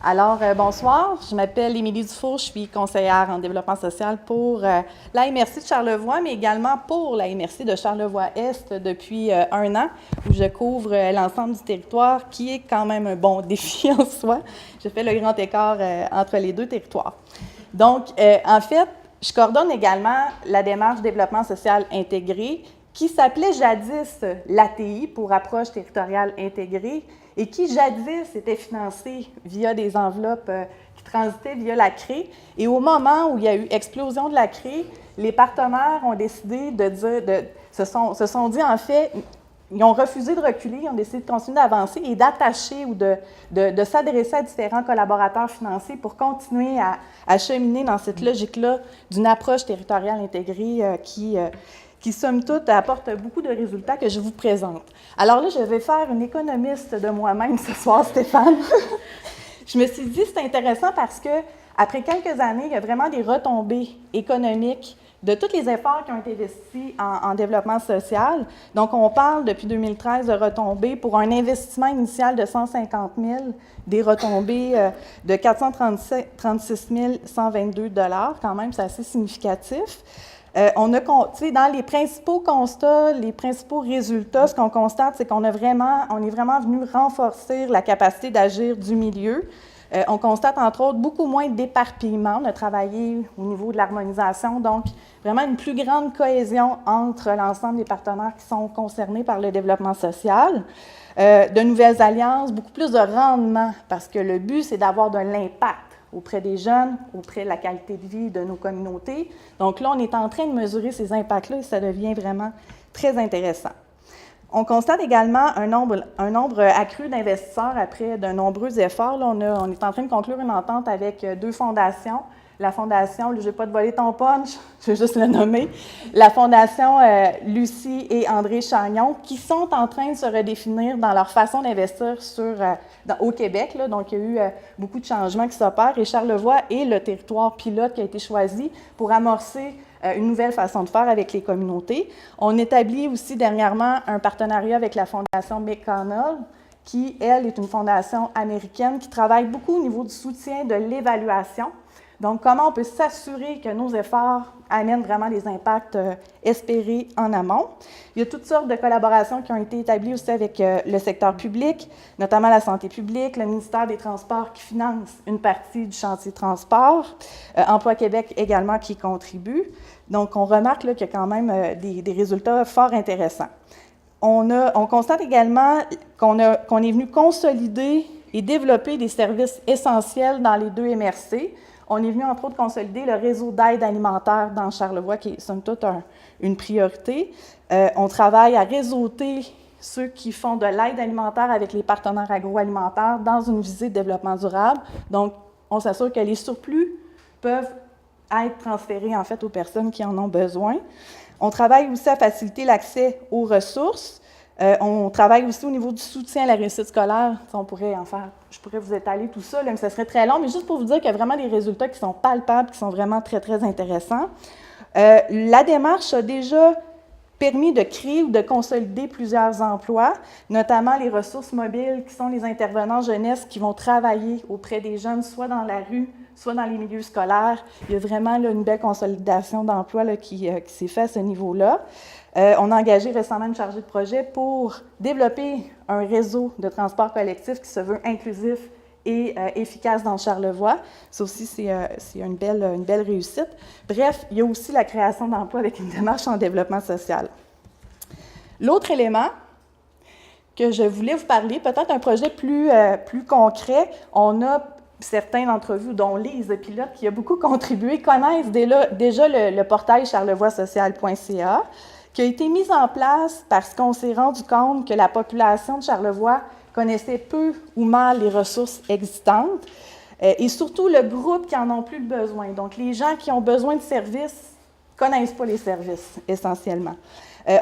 S6: Alors, bonsoir, je m'appelle Émilie Dufour, je suis conseillère en développement social pour la MRC de Charlevoix, mais également pour la MRC de Charlevoix-Est depuis 1 an, où je couvre l'ensemble du territoire, qui est quand même un bon défi en soi. Je fais le grand écart entre les deux territoires. Donc, en fait, je coordonne également la démarche développement social intégré, qui s'appelait jadis l'ATI pour approche territoriale intégrée, et qui jadis était financé via des enveloppes qui transitaient via la CRE. Et au moment où il y a eu explosion de la CRE, les partenaires ont décidé de dire, se sont dit en fait, ils ont refusé de reculer, ils ont décidé de continuer d'avancer et d'attacher ou de s'adresser à différents collaborateurs financiers pour continuer à cheminer dans cette logique-là d'une approche territoriale intégrée qui, somme toute, apporte beaucoup de résultats que je vous présente. Alors là, je vais faire une économiste de moi-même ce soir, Stéphane. Je me suis dit, c'est intéressant parce que après quelques années, il y a vraiment des retombées économiques de tous les efforts qui ont été investis en développement social. Donc, on parle depuis 2013 de retombées pour un investissement initial de 150 000, des retombées de 436 122 $. Quand même, c'est assez significatif. Dans les principaux constats, les principaux résultats, ce qu'on constate, c'est on est vraiment venu renforcer la capacité d'agir du milieu. On constate, entre autres, beaucoup moins d'éparpillement. On a travaillé au niveau de l'harmonisation, donc vraiment une plus grande cohésion entre l'ensemble des partenaires qui sont concernés par le développement social. De nouvelles alliances, beaucoup plus de rendement, parce que le but, c'est d'avoir de l'impact auprès des jeunes, auprès de la qualité de vie de nos communautés. Donc là, on est en train de mesurer ces impacts-là et ça devient vraiment très intéressant. On constate également un nombre accru d'investisseurs après de nombreux efforts. Là, on est en train de conclure une entente avec 2 fondations. La fondation, je ne vais pas te voler ton punch, je vais juste le nommer, la fondation Lucie et André Chagnon, qui sont en train de se redéfinir dans leur façon d'investir au Québec. Là. Donc, il y a eu beaucoup de changements qui s'opèrent et Charlevoix est le territoire pilote qui a été choisi pour amorcer une nouvelle façon de faire avec les communautés. On établit aussi dernièrement un partenariat avec la fondation McConnell, qui, elle, est une fondation américaine qui travaille beaucoup au niveau du soutien de l'évaluation. Donc, comment on peut s'assurer que nos efforts amènent vraiment des impacts espérés en amont. Il y a toutes sortes de collaborations qui ont été établies aussi avec le secteur public, notamment la santé publique, le ministère des Transports qui finance une partie du chantier transport, Emploi Québec également qui contribue. Donc, on remarque là, qu'il y a quand même des résultats fort intéressants. On constate également qu'on est venu consolider et développer des services essentiels dans les 2 MRC. On est venu, entre autres, consolider le réseau d'aide alimentaire dans Charlevoix, qui est, somme toute, une priorité. On travaille à réseauter ceux qui font de l'aide alimentaire avec les partenaires agroalimentaires dans une visée de développement durable. Donc, on s'assure que les surplus peuvent être transférés, en fait, aux personnes qui en ont besoin. On travaille aussi à faciliter l'accès aux ressources. On travaille aussi au niveau du soutien à la réussite scolaire. On pourrait en faire, je pourrais vous étaler tout ça, là, mais ça serait très long, mais juste pour vous dire qu'il y a vraiment des résultats qui sont palpables, qui sont vraiment très, très intéressants. La démarche a déjà permis de créer ou de consolider plusieurs emplois, notamment les ressources mobiles, qui sont les intervenants jeunesse qui vont travailler auprès des jeunes, soit dans la rue, soit dans les milieux scolaires. Il y a vraiment là, une belle consolidation d'emplois là, qui s'est faite à ce niveau-là. On a engagé récemment une chargée de projet pour développer un réseau de transport collectif qui se veut inclusif et efficace dans Charlevoix. Ça aussi, c'est une belle réussite. Bref, il y a aussi la création d'emplois avec une démarche en développement social. L'autre élément que je voulais vous parler, peut-être un projet plus concret, on a certains d'entre vous, dont Lise Pilote, qui a beaucoup contribué, connaissent déjà le portail charlevoixsocial.ca, qui a été mis en place parce qu'on s'est rendu compte que la population de Charlevoix connaissait peu ou mal les ressources existantes et surtout le groupe qui en ont plus besoin. Donc, les gens qui ont besoin de services ne connaissent pas les services, essentiellement.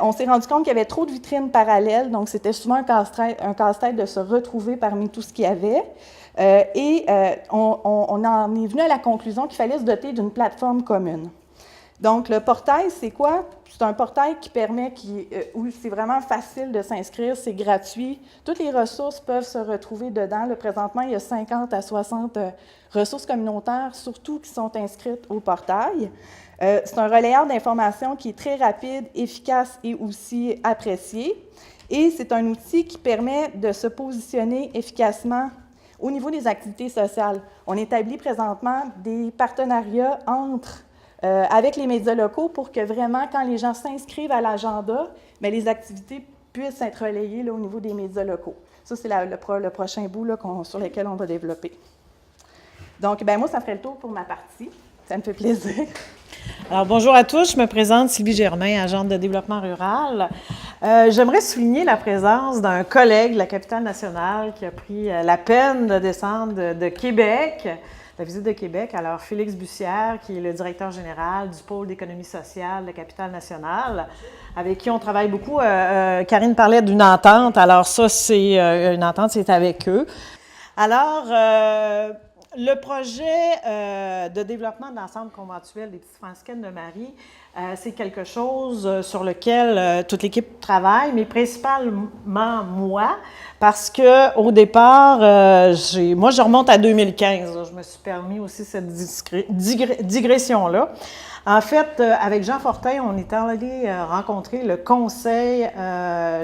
S6: On s'est rendu compte qu'il y avait trop de vitrines parallèles, donc c'était souvent un casse-tête de se retrouver parmi tout ce qu'il y avait. On en est venu à la conclusion qu'il fallait se doter d'une plateforme commune. Donc, le portail, c'est quoi? C'est un portail qui permet, où c'est vraiment facile de s'inscrire, c'est gratuit. Toutes les ressources peuvent se retrouver dedans. Là, présentement, il y a 50 à 60 ressources communautaires, surtout qui sont inscrites au portail. C'est un relayeur d'informations qui est très rapide, efficace et aussi apprécié. Et c'est un outil qui permet de se positionner efficacement au niveau des activités sociales. On établit présentement des partenariats avec les médias locaux pour que vraiment, quand les gens s'inscrivent à l'agenda, bien, les activités puissent être relayées là, au niveau des médias locaux. Ça, c'est le prochain bout là, sur lequel on va développer. Donc, bien, moi, ça ferait le tour pour ma partie. Ça me fait plaisir.
S7: Alors, bonjour à tous. Je me présente Sylvie Germain, agente de développement rural. J'aimerais souligner la présence d'un collègue de la capitale nationale qui a pris la peine de descendre de Québec, la visite de Québec. Alors, Félix Bussière, qui est le directeur général du pôle d'économie sociale de la capitale nationale, avec qui on travaille beaucoup. Karine parlait d'une entente. Alors, ça, c'est une entente, c'est avec eux. Alors, le projet de développement de l'ensemble conventuel des Petites Franciscaines de Marie, c'est quelque chose sur lequel toute l'équipe travaille, mais principalement moi, parce qu'au départ, moi, je remonte à 2015. Là, je me suis permis aussi cette digression-là. En fait, avec Jean Fortin, on est allé rencontrer le Conseil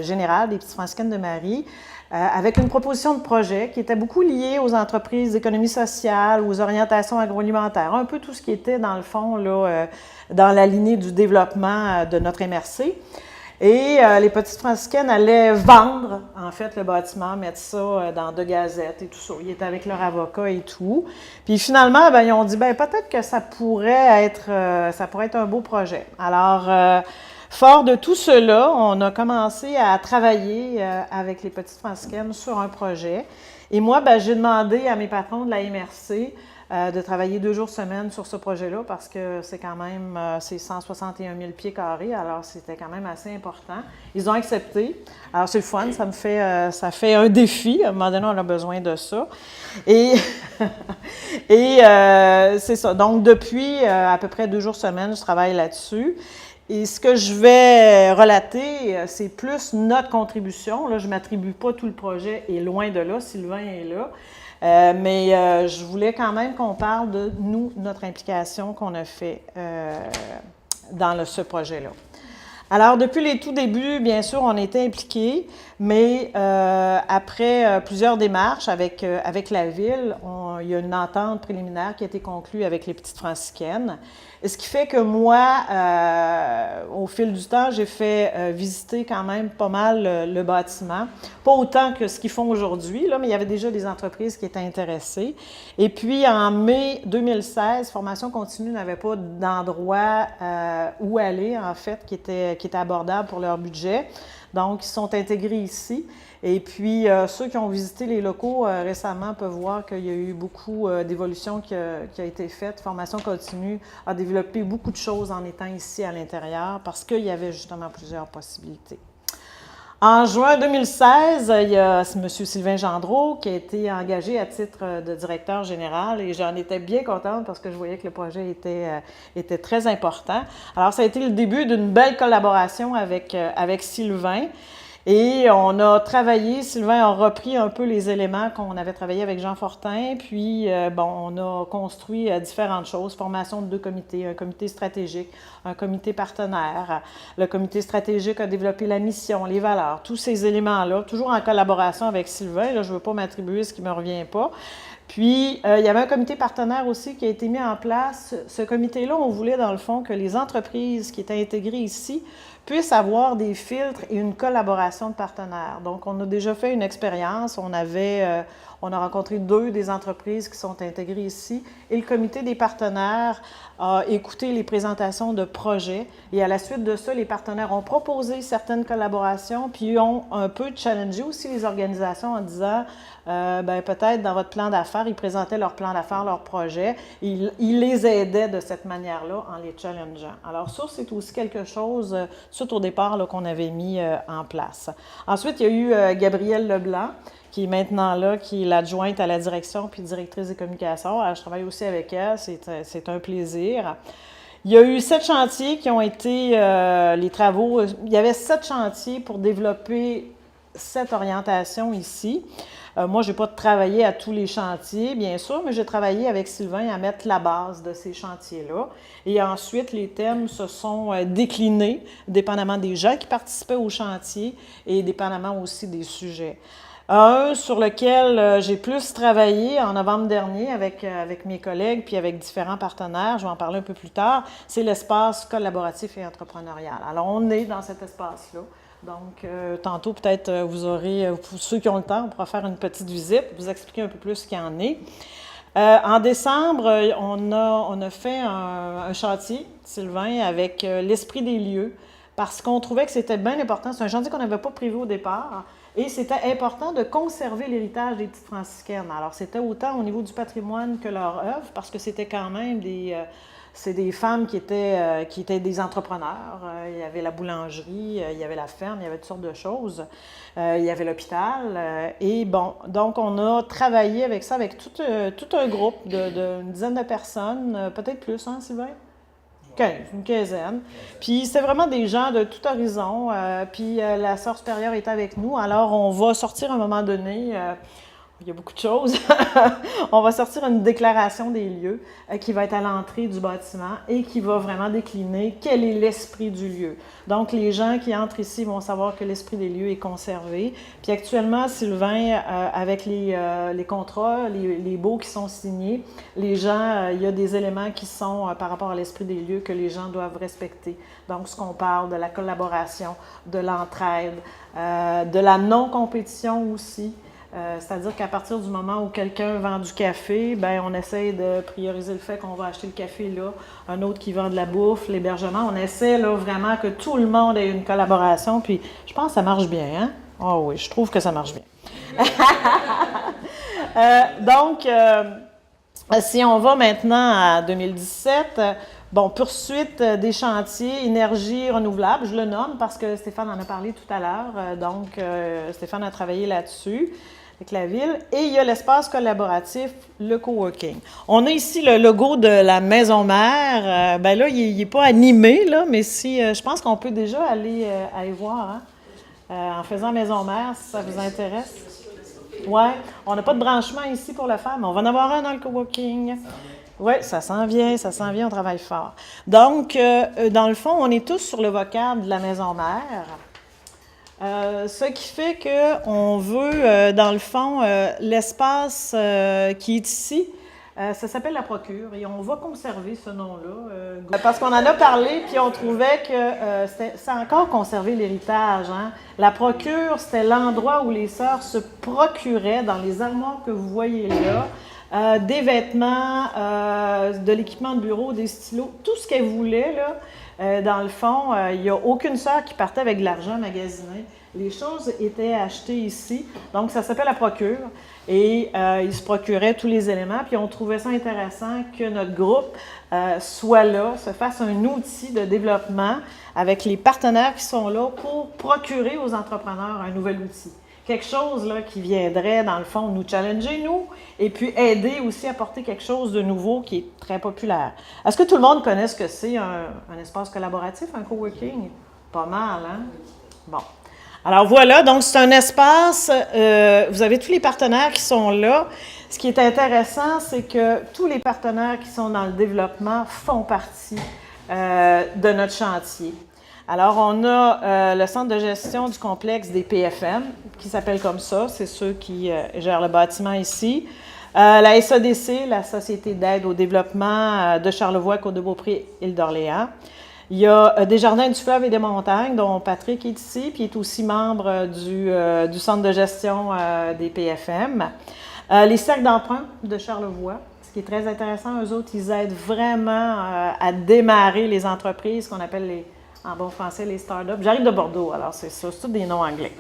S7: général des Petites Franciscaines de Marie, avec une proposition de projet qui était beaucoup liée aux entreprises d'économie sociale, aux orientations agroalimentaires, un peu tout ce qui était, dans le fond, là, dans la lignée du développement de notre MRC. Et les Petites Franciscaines allaient vendre, en fait, le bâtiment, mettre ça dans 2 gazettes et tout ça. Ils étaient avec leur avocat et tout. Puis finalement, bien, ils ont dit, bien, peut-être que ça pourrait être un beau projet. Alors, fort de tout cela, on a commencé à travailler avec les Petites Franciscaines sur un projet. Et moi, bien, j'ai demandé à mes patrons de la MRC de travailler 2 jours semaine sur ce projet-là parce que c'est quand même c'est 161 000 pieds carrés, alors c'était quand même assez important. Ils ont accepté. Alors c'est le fun, ça fait un défi. À un moment donné, on a besoin de ça. Et c'est ça. Donc depuis à peu près 2 jours semaine, je travaille là-dessus. Et ce que je vais relater, c'est plus notre contribution. Là, je ne m'attribue pas tout le projet, et loin de là, Sylvain est là. Mais je voulais quand même qu'on parle de nous, notre implication qu'on a fait dans ce projet-là. Alors, depuis les tout débuts, bien sûr, on était impliqués, mais après plusieurs démarches avec la Ville, il y a une entente préliminaire qui a été conclue avec les Petites Franciscaines. Et ce qui fait que moi, au fil du temps, j'ai fait visiter quand même pas mal le bâtiment. Pas autant que ce qu'ils font aujourd'hui, là, mais il y avait déjà des entreprises qui étaient intéressées. Et puis, en mai 2016, Formation continue n'avait pas d'endroit où aller, en fait, qui était abordable pour leur budget. Donc, ils sont intégrés ici. Et puis, ceux qui ont visité les locaux récemment peuvent voir qu'il y a eu beaucoup d'évolution qui a été faite. Formation continue a développé beaucoup de choses en étant ici à l'intérieur parce qu'il y avait justement plusieurs possibilités. En juin 2016, il y a M. Sylvain Gendreau qui a été engagé à titre de directeur général et j'en étais bien contente parce que je voyais que le projet était très important. Alors, ça a été le début d'une belle collaboration avec Sylvain. Et on a travaillé, Sylvain a repris un peu les éléments qu'on avait travaillé avec Jean Fortin, puis on a construit différentes choses, formation de 2 comités, un comité stratégique, un comité partenaire. Le comité stratégique a développé la mission, les valeurs, tous ces éléments-là, toujours en collaboration avec Sylvain. Là, je ne veux pas m'attribuer ce qui ne me revient pas. Puis, il y avait un comité partenaire aussi qui a été mis en place. Ce comité-là, on voulait, dans le fond, que les entreprises qui étaient intégrées ici puissent avoir des filtres et une collaboration de partenaires. Donc, on a déjà fait une expérience. On a rencontré 2 des entreprises qui sont intégrées ici. Et le comité des partenaires a écouté les présentations de projets. Et à la suite de ça, les partenaires ont proposé certaines collaborations, puis ont un peu challengé aussi les organisations en disant peut-être dans votre plan d'affaires, ils présentaient leur plan d'affaires, leurs projets. Ils les aidaient de cette manière-là en les challengeant. Alors ça, c'est aussi quelque chose, suite au départ, là, qu'on avait mis en place. Ensuite, il y a eu Gabrielle Leblanc, qui est maintenant là, qui est l'adjointe à la direction puis directrice des communications. Alors, je travaille aussi avec elle, c'est un plaisir. Il y a eu 7 chantiers qui ont été les travaux. Il y avait 7 chantiers pour développer cette orientation ici. Moi, je n'ai pas travaillé à tous les chantiers, bien sûr, mais j'ai travaillé avec Sylvain à mettre la base de ces chantiers-là. Et ensuite, les thèmes se sont déclinés, dépendamment des gens qui participaient au chantier et dépendamment aussi des sujets. Un sur lequel j'ai plus travaillé en novembre dernier avec mes collègues puis avec différents partenaires, je vais en parler un peu plus tard, c'est l'espace collaboratif et entrepreneurial. Alors, on est dans cet espace-là. Donc, tantôt, peut-être, vous aurez, pour ceux qui ont le temps, on pourra faire une petite visite, vous expliquer un peu plus ce qu'il y en est. En décembre, on a fait un chantier, Sylvain, avec l'esprit des lieux, parce qu'on trouvait que c'était bien important. C'est un chantier qu'on n'avait pas prévu au départ, et c'était important de conserver l'héritage des petites franciscaines. Alors, c'était autant au niveau du patrimoine que leur œuvre, parce que c'était quand même c'est des femmes qui étaient des entrepreneurs. Il y avait la boulangerie, il y avait la ferme, il y avait toutes sortes de choses. Il y avait l'hôpital. Et bon, donc on a travaillé avec ça, avec tout un groupe d'une dizaine de personnes, peut-être plus, hein, Sylvain? 15, une quinzaine. Puis c'était vraiment des gens de tout horizon. Puis la sœur supérieure est avec nous. Alors on va sortir à un moment donné... il y a beaucoup de choses. On va sortir une déclaration des lieux qui va être à l'entrée du bâtiment et qui va vraiment décliner quel est l'esprit du lieu. Donc, les gens qui entrent ici vont savoir que l'esprit des lieux est conservé. Puis actuellement, Sylvain, avec les contrats, les baux qui sont signés, les gens, il y a des éléments qui sont par rapport à l'esprit des lieux que les gens doivent respecter. Donc, ce qu'on parle de la collaboration, de l'entraide, de la non-compétition aussi. C'est-à-dire qu'à partir du moment où quelqu'un vend du café, bien, on essaie de prioriser le fait qu'on va acheter le café là, un autre qui vend de la bouffe, l'hébergement. On essaie là, vraiment que tout le monde ait une collaboration, puis je pense que ça marche bien, hein? Ah oui, je trouve que ça marche bien. Donc, si on va maintenant à 2017, bon, poursuite des chantiers, énergie renouvelable, je le nomme parce que Stéphane en a parlé tout à l'heure, donc Stéphane a travaillé là-dessus avec la ville. Et il y a l'espace collaboratif, le coworking. On a ici le logo de la maison mère. Ben là, il n'est pas animé, là, mais si, je pense qu'on peut déjà aller voir, hein, en faisant maison mère, si ça vous intéresse. Oui, on n'a pas de branchement ici pour le faire, mais on va en avoir un dans le coworking. Oui, ça s'en vient, on travaille fort. Donc, dans le fond, on est tous sur le vocable de la maison mère. Ce qui fait qu'on veut, dans le fond, l'espace qui est ici, ça s'appelle la Procure et on va conserver ce nom-là. Parce qu'on en a parlé, puis on trouvait que c'est encore conserver l'héritage. Hein? La Procure, c'était l'endroit où les sœurs se procuraient, dans les armoires que vous voyez là, des vêtements, de l'équipement de bureau, des stylos, tout ce qu'elles voulaient, là. Dans le fond, il n'y a aucune sœur qui partait avec de l'argent magasiné. Les choses étaient achetées ici. Donc, ça s'appelle la Procure. Et ils se procuraient tous les éléments. Puis, on trouvait ça intéressant que notre groupe soit là, se fasse un outil de développement avec les partenaires qui sont là pour procurer aux entrepreneurs un nouvel outil. Quelque chose là, qui viendrait, dans le fond, nous challenger, nous, et puis aider aussi à porter quelque chose de nouveau qui est très populaire. Est-ce que tout le monde connaît ce que c'est un espace collaboratif, un coworking? Pas mal, hein? Bon. Alors voilà, donc c'est un espace, vous avez tous les partenaires qui sont là. Ce qui est intéressant, c'est que tous les partenaires qui sont dans le développement font partie de notre chantier. Alors, on a le centre de gestion du complexe des PFM, qui s'appelle comme ça, c'est ceux qui gèrent le bâtiment ici. La SADC, la Société d'aide au développement de Charlevoix, Côte-de-Beaupré, Île-d'Orléans. Il y a Desjardins du fleuve et des montagnes, dont Patrick est ici, puis est aussi membre du centre de gestion des PFM. Les cercles d'emprunt de Charlevoix, ce qui est très intéressant, eux autres, ils aident vraiment à démarrer les entreprises qu'on appelle en bon français, les startups. J'arrive de Bordeaux, alors c'est ça, c'est tous des noms anglais.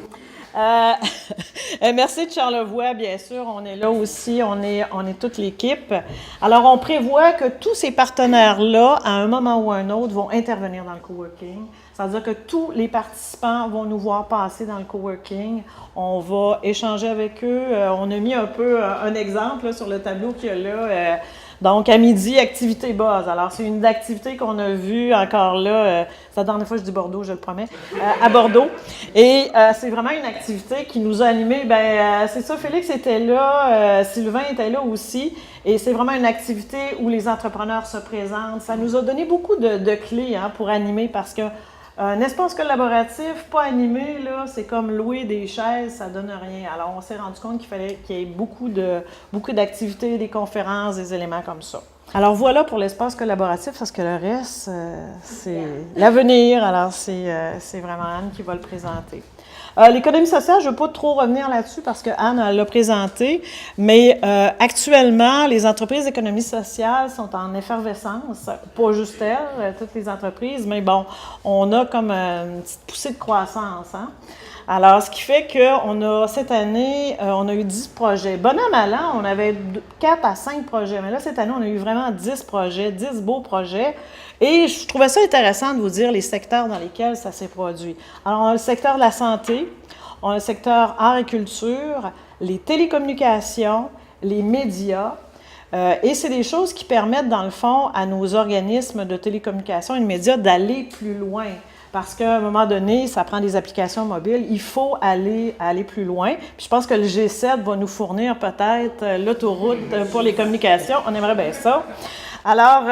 S7: Merci de Charlevoix, bien sûr, on est là aussi, on est toute l'équipe. Alors, on prévoit que tous ces partenaires-là, à un moment ou à un autre, vont intervenir dans le coworking. C'est-à-dire que tous les participants vont nous voir passer dans le coworking. On va échanger avec eux. On a mis un peu un exemple là, sur le tableau qu'il y a là. Donc, à midi, activité buzz. Alors, c'est une activité qu'on a vue encore là, c'est la dernière fois que je dis Bordeaux, je le promets, à Bordeaux. Et c'est vraiment une activité qui nous a animés. C'est ça, Félix était là, Sylvain était là aussi. Et c'est vraiment une activité où les entrepreneurs se présentent. Ça nous a donné beaucoup de clés pour animer parce que un espace collaboratif pas animé, là, c'est comme louer des chaises, ça donne rien. Alors, on s'est rendu compte qu'il fallait qu'il y ait beaucoup d'activités, des conférences, des éléments comme ça. Alors, voilà pour l'espace collaboratif, parce que le reste, c'est l'avenir. Alors, c'est vraiment Anne qui va le présenter. L'économie sociale, je ne veux pas trop revenir là-dessus parce que Anne l'a présenté, mais actuellement, les entreprises d'économie sociale sont en effervescence, pas juste elles, toutes les entreprises, mais bon, on a comme une petite poussée de croissance. Alors, ce qui fait qu'on a, cette année, on a eu 10 projets. Bon an, mal an, on avait 4 à 5 projets, mais là, cette année, on a eu vraiment 10 projets, 10 beaux projets. Et je trouvais ça intéressant de vous dire les secteurs dans lesquels ça s'est produit. Alors, on a le secteur de la santé, on a le secteur art et culture, les télécommunications, les médias. Et c'est des choses qui permettent, dans le fond, à nos organismes de télécommunications et de médias d'aller plus loin. Parce qu'à un moment donné, ça prend des applications mobiles, il faut aller plus loin. Puis je pense que le G7 va nous fournir peut-être l'autoroute pour les communications. On aimerait bien ça. Alors,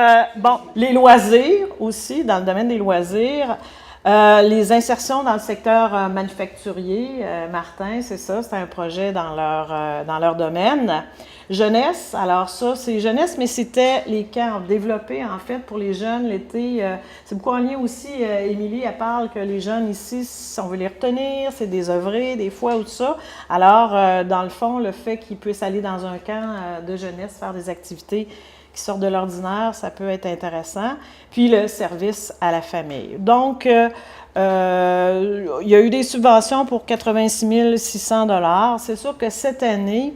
S7: les loisirs aussi, dans le domaine des loisirs, les insertions dans le secteur manufacturier, Martin, c'est ça, c'est un projet dans leur domaine. Jeunesse, alors ça, c'est jeunesse, mais c'était les camps développés, en fait, pour les jeunes l'été. C'est beaucoup en lien aussi, Émilie, elle parle que les jeunes ici, si on veut les retenir, c'est désœuvrés, des fois, ou tout ça. Alors, dans le fond, le fait qu'ils puissent aller dans un camp de jeunesse, faire des activités qui sortent de l'ordinaire, ça peut être intéressant. Puis, le service à la famille. Donc, il y a eu des subventions pour 86 600 $. C'est sûr que cette année,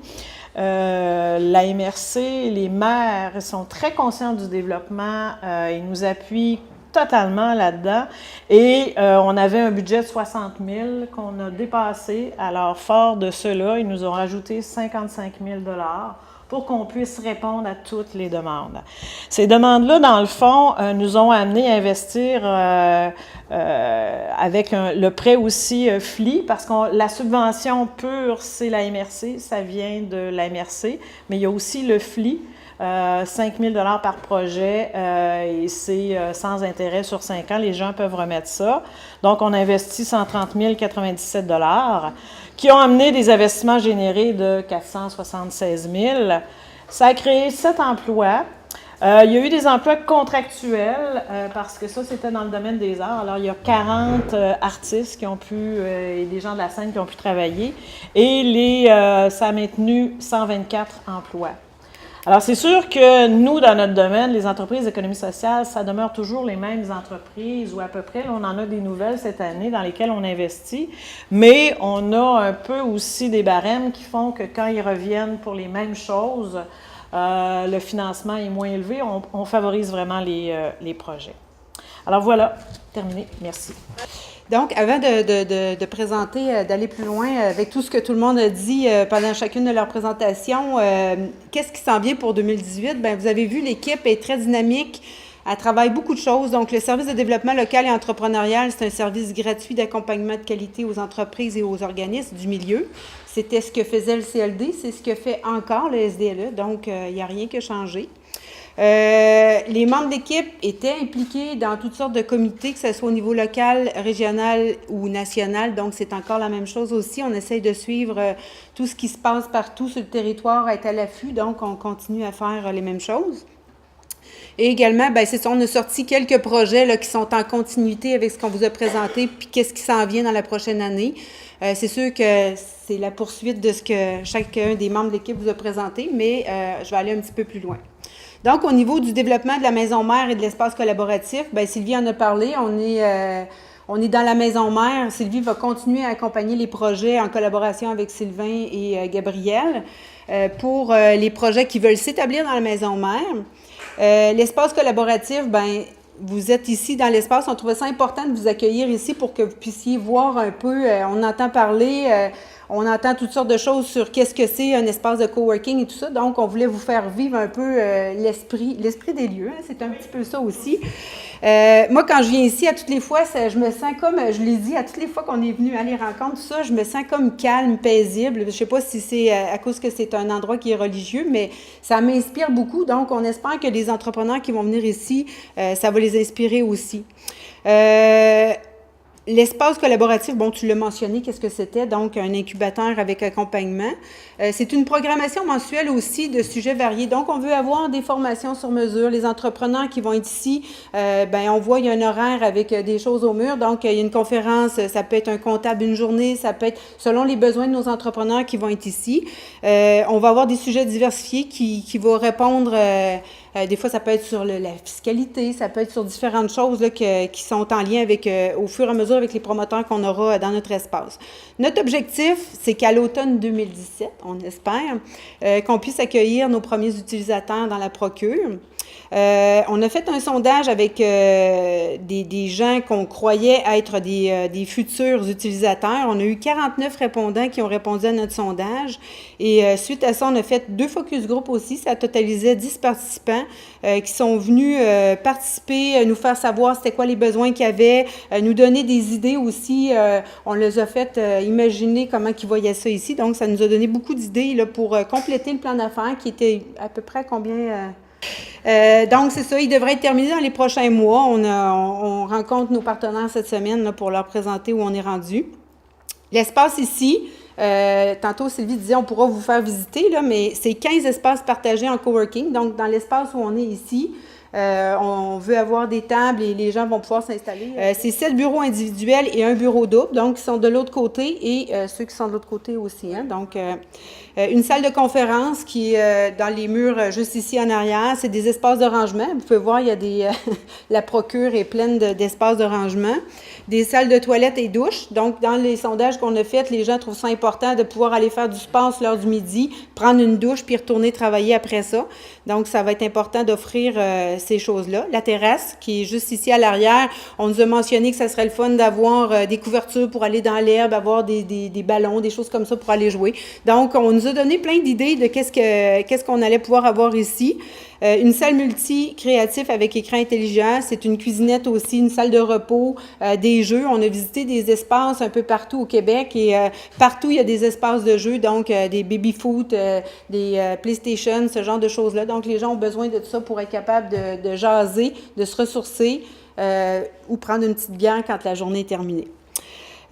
S7: la MRC, les maires sont très conscients du développement, ils nous appuient totalement là-dedans et on avait un budget de 60 000 qu'on a dépassé. Alors, fort de cela, ils nous ont rajouté 55 000 $ pour qu'on puisse répondre à toutes les demandes. Ces demandes-là, dans le fond, nous ont amené à investir avec le prêt aussi FLI, parce que la subvention pure, c'est la MRC, ça vient de la MRC, mais il y a aussi le FLI, 5 000 $ par projet et c'est sans intérêt sur 5 ans. Les gens peuvent remettre ça. Donc, on investit 130 097 $ qui ont amené des investissements générés de 476 000. Ça a créé 7 emplois. Il y a eu des emplois contractuels parce que ça, c'était dans le domaine des arts. Alors, il y a 40 artistes qui ont pu, et des gens de la scène qui ont pu travailler. Et ça a maintenu 124 emplois. Alors, c'est sûr que nous, dans notre domaine, les entreprises d'économie sociale, ça demeure toujours les mêmes entreprises ou à peu près. Là, on en a des nouvelles cette année dans lesquelles on investit, mais on a un peu aussi des barèmes qui font que quand ils reviennent pour les mêmes choses, le financement est moins élevé. On favorise vraiment les projets. Alors voilà, terminé. Merci.
S2: Donc, avant de présenter, d'aller plus loin avec tout ce que tout le monde a dit pendant chacune de leurs présentations, qu'est-ce qui s'en vient pour 2018? Bien, vous avez vu, l'équipe est très dynamique. Elle travaille beaucoup de choses. Donc, le service de développement local et entrepreneurial, c'est un service gratuit d'accompagnement de qualité aux entreprises et aux organismes du milieu. C'était ce que faisait le CLD, c'est ce que fait encore le SDLE. Donc, il n'y a rien qui a changé. Les membres de l'équipe étaient impliqués dans toutes sortes de comités, que ce soit au niveau local, régional ou national. Donc, c'est encore la même chose aussi. On essaye de suivre tout ce qui se passe partout sur le territoire, être à l'affût. Donc, on continue à faire les mêmes choses. Et également, bien, c'est ça, on a sorti quelques projets là, qui sont en continuité avec ce qu'on vous a présenté, puis qu'est-ce qui s'en vient dans la prochaine année. C'est sûr que c'est la poursuite de ce que chacun des membres de l'équipe vous a présenté, mais je vais aller un petit peu plus loin. Donc, au niveau du développement de la maison mère et de l'espace collaboratif, bien, Sylvie en a parlé, on est dans la maison mère. Sylvie va continuer à accompagner les projets en collaboration avec Sylvain et Gabriel pour les projets qui veulent s'établir dans la maison mère. L'espace collaboratif, bien, vous êtes ici dans l'espace. On trouvait ça important de vous accueillir ici pour que vous puissiez voir un peu, on entend parler, on entend toutes sortes de choses sur qu'est-ce que c'est un espace de coworking et tout ça. Donc, on voulait vous faire vivre un peu l'esprit des lieux. Hein, c'est un petit peu ça aussi. Moi, quand je viens ici, à toutes les fois, je me sens comme, je l'ai dit, à toutes les fois qu'on est venu à les rencontres, tout ça, je me sens comme calme, paisible. Je ne sais pas si c'est à cause que c'est un endroit qui est religieux, mais ça m'inspire beaucoup. Donc, on espère que les entrepreneurs qui vont venir ici, ça va les inspirer aussi. L'espace collaboratif, bon, tu l'as mentionné, qu'est-ce que c'était? Donc, un incubateur avec accompagnement. C'est une programmation mensuelle aussi de sujets variés. Donc, on veut avoir des formations sur mesure. Les entrepreneurs qui vont être ici, on voit, il y a un horaire avec des choses au mur. Donc, il y a une conférence, ça peut être un comptable une journée, ça peut être selon les besoins de nos entrepreneurs qui vont être ici. On va avoir des sujets diversifiés qui vont répondre... des fois, ça peut être sur la fiscalité, ça peut être sur différentes choses là, qui sont en lien avec, au fur et à mesure avec les promoteurs qu'on aura dans notre espace. Notre objectif, c'est qu'à l'automne 2017, on espère, qu'on puisse accueillir nos premiers utilisateurs dans la procure. On a fait un sondage avec des gens qu'on croyait être des futurs utilisateurs. On a eu 49 répondants qui ont répondu à notre sondage. Et suite à ça, on a fait 2 focus group aussi. Ça totalisait 10 participants qui sont venus participer, nous faire savoir c'était quoi les besoins qu'il y avait, nous donner des idées aussi. On les a fait imaginer comment ils voyaient ça ici. Donc, ça nous a donné beaucoup d'idées là, pour compléter le plan d'affaires qui était à peu près combien... donc, c'est ça, il devrait être terminé dans les prochains mois. On rencontre nos partenaires cette semaine là, pour leur présenter où on est rendu. L'espace ici, tantôt Sylvie disait on pourra vous faire visiter, là, mais c'est 15 espaces partagés en coworking. Donc, dans l'espace où on est ici, on veut avoir des tables et les gens vont pouvoir s'installer. C'est 7 bureaux individuels et un bureau double, donc qui sont de l'autre côté et ceux qui sont de l'autre côté aussi. Hein. Donc, une salle de conférence qui est dans les murs juste ici en arrière. C'est des espaces de rangement. Vous pouvez voir, il y a la procure est pleine d'espaces de rangement. Des salles de toilettes et douches. Donc, dans les sondages qu'on a faits, les gens trouvent ça important de pouvoir aller faire du sport l'heure du midi, prendre une douche puis retourner travailler après ça. Donc, ça va être important d'offrir ces choses-là. La terrasse, qui est juste ici à l'arrière, on nous a mentionné que ça serait le fun d'avoir des couvertures pour aller dans l'herbe, avoir des ballons, des choses comme ça pour aller jouer. Donc, on nous a donné plein d'idées de qu'est-ce qu'on allait pouvoir avoir ici. Une salle multi-créatif avec écran intelligent, c'est une cuisinette aussi, une salle de repos, des jeux. On a visité des espaces un peu partout au Québec et partout, il y a des espaces de jeux, donc des baby-foot, des PlayStation, ce genre de choses-là. Donc, les gens ont besoin de tout ça pour être capables de jaser, de se ressourcer ou prendre une petite bière quand la journée est terminée.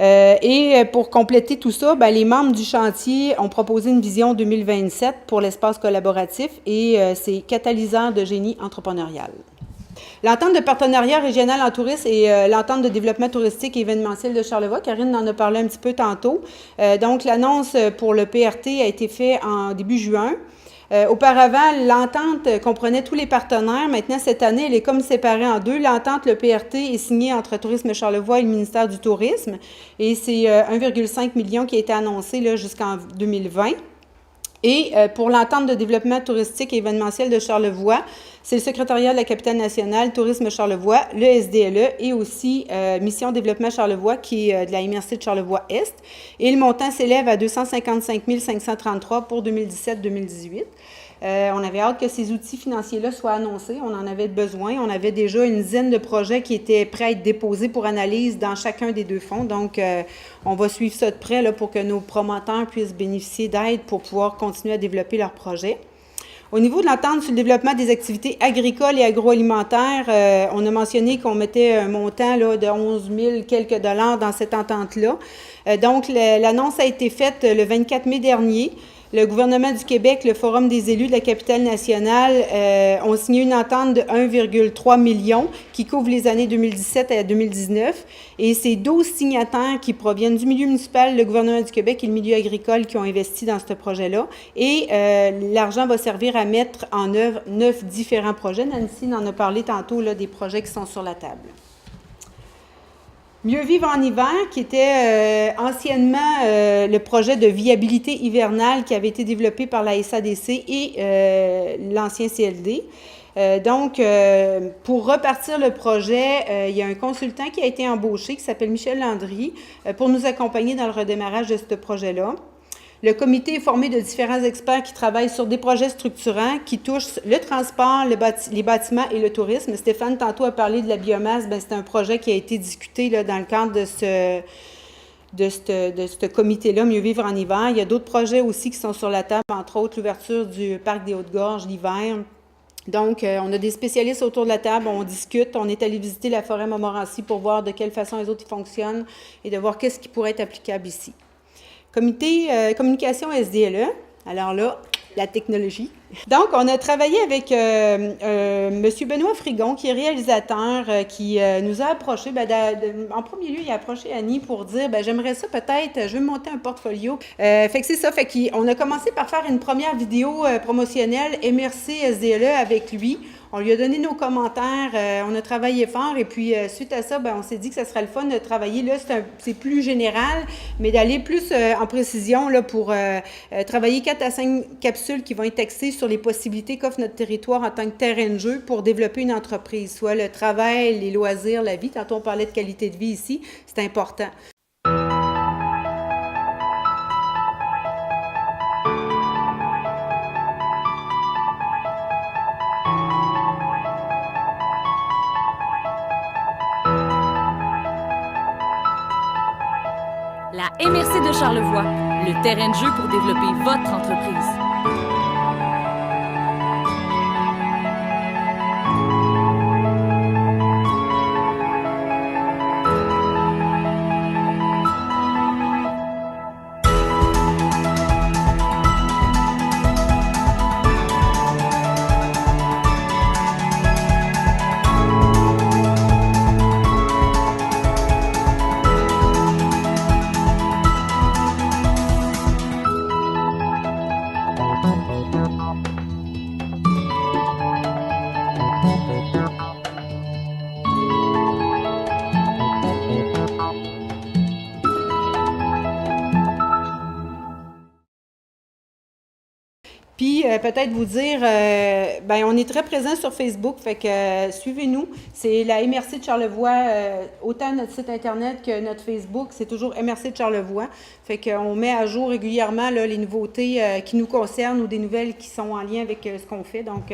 S2: Et pour compléter tout ça, les membres du chantier ont proposé une vision 2027 pour l'espace collaboratif et c'est catalyseur de génie entrepreneurial. L'entente de partenariat régional en tourisme et l'entente de développement touristique et événementiel de Charlevoix, Karine en a parlé un petit peu tantôt. Donc, l'annonce pour le PRT a été faite en début juin. Auparavant, l'entente comprenait tous les partenaires. Maintenant, cette année, elle est comme séparée en 2. L'entente, le PRT, est signée entre Tourisme Charlevoix et le ministère du Tourisme. Et c'est 1,5 million qui a été annoncé là, jusqu'en 2020. Et pour l'entente de développement touristique et événementiel de Charlevoix, c'est le secrétariat de la capitale nationale, Tourisme Charlevoix, le SDLE et aussi Mission Développement Charlevoix qui est de la MRC de Charlevoix-Est. Et le montant s'élève à 255 533 pour 2017-2018. On avait hâte que ces outils financiers-là soient annoncés. On en avait besoin. On avait déjà une dizaine de projets qui étaient prêts à être déposés pour analyse dans chacun des 2 fonds. Donc, on va suivre ça de près là, pour que nos promoteurs puissent bénéficier d'aide pour pouvoir continuer à développer leurs projets. Au niveau de l'entente sur le développement des activités agricoles et agroalimentaires, on a mentionné qu'on mettait un montant là, de 11 000 quelques dollars dans cette entente-là. Donc, l'annonce a été faite le 24 mai dernier. Le gouvernement du Québec, le Forum des élus de la capitale nationale ont signé une entente de 1,3 million qui couvre les années 2017 à 2019. Et c'est 12 signataires qui proviennent du milieu municipal, le gouvernement du Québec et le milieu agricole qui ont investi dans ce projet-là. Et l'argent va servir à mettre en œuvre 9 différents projets. Nancy en a parlé tantôt là, des projets qui sont sur la table. Mieux vivre en hiver, qui était anciennement le projet de viabilité hivernale qui avait été développé par la SADC et l'ancien CLD. Donc, pour repartir le projet, il y a un consultant qui a été embauché qui s'appelle Michel Landry pour nous accompagner dans le redémarrage de ce projet-là. Le comité est formé de différents experts qui travaillent sur des projets structurants qui touchent le transport, les bâtiments et le tourisme. Stéphane, tantôt, a parlé de la biomasse. Bien, c'est un projet qui a été discuté là, dans le cadre de ce comité-là, Mieux vivre en hiver. Il y a d'autres projets aussi qui sont sur la table, entre autres l'ouverture du parc des Hautes-Gorges l'hiver. Donc, on a des spécialistes autour de la table, on discute, on est allé visiter la forêt Montmorency pour voir de quelle façon les autres fonctionnent et de voir qu'est-ce qui pourrait être applicable ici. Comité communication SDLE, alors là, la technologie. Donc, on a travaillé avec M. Benoît Frigon, qui est réalisateur, qui nous a approché. En premier lieu, il a approché Annie pour dire j'aimerais ça peut-être, je veux monter un portfolio. Fait que c'est ça. Fait qu'on a commencé par faire une première vidéo promotionnelle MRC SDLE avec lui. On lui a donné nos commentaires, on a travaillé fort et puis suite à ça, on s'est dit que ça serait le fun de travailler. Là, c'est plus général, mais d'aller plus en précision là, pour travailler 4 à 5 capsules qui vont être axées sur les possibilités qu'offre notre territoire en tant que terrain de jeu pour développer une entreprise, soit le travail, les loisirs, la vie. Tantôt, on parlait de qualité de vie ici, c'est important.
S8: La MRC de Charlevoix, le terrain de jeu pour développer votre entreprise.
S2: Puis, peut-être vous dire, on est très présent sur Facebook, fait que suivez-nous. C'est la MRC de Charlevoix, autant notre site Internet que notre Facebook, c'est toujours MRC de Charlevoix. Fait qu'on met à jour régulièrement là, les nouveautés qui nous concernent ou des nouvelles qui sont en lien avec ce qu'on fait. Donc,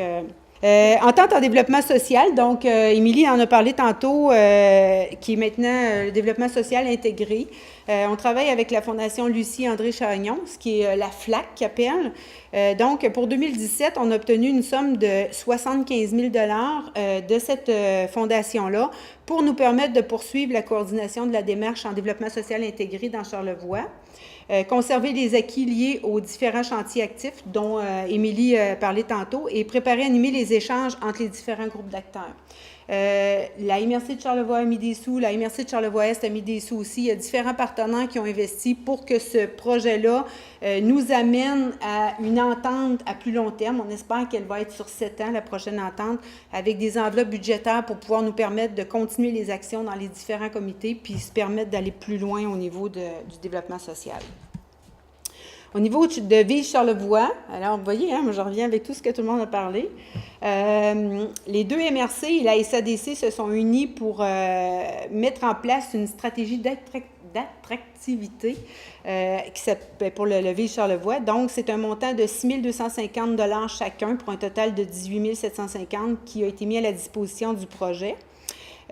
S2: entente en développement social, donc Émilie en a parlé tantôt, qui est maintenant le développement social intégré. On travaille avec la Fondation Lucie-André Chagnon, ce qui est la FLAC qui appelle. Donc, pour 2017, on a obtenu une somme de 75 000 $ de cette fondation-là pour nous permettre de poursuivre la coordination de la démarche en développement social intégré dans Charlevoix. Conserver les acquis liés aux différents chantiers actifs dont Émilie parlait tantôt et préparer, animer les échanges entre les différents groupes d'acteurs. La MRC de Charlevoix a mis des sous, la MRC de Charlevoix-Est a mis des sous aussi. Il y a différents partenaires qui ont investi pour que ce projet-là nous amène à une entente à plus long terme. On espère qu'elle va être sur 7 ans, la prochaine entente, avec des enveloppes budgétaires pour pouvoir nous permettre de continuer les actions dans les différents comités puis se permettre d'aller plus loin au niveau du développement social. Au niveau de Ville Charlevoix, alors vous voyez, moi je reviens avec tout ce que tout le monde a parlé. Les deux MRC et la SADC se sont unis pour mettre en place une stratégie d'attractivité qui s'appelle pour le Ville Charlevoix. Donc, c'est un montant de 6 250 $ chacun pour un total de 18 750 qui a été mis à la disposition du projet.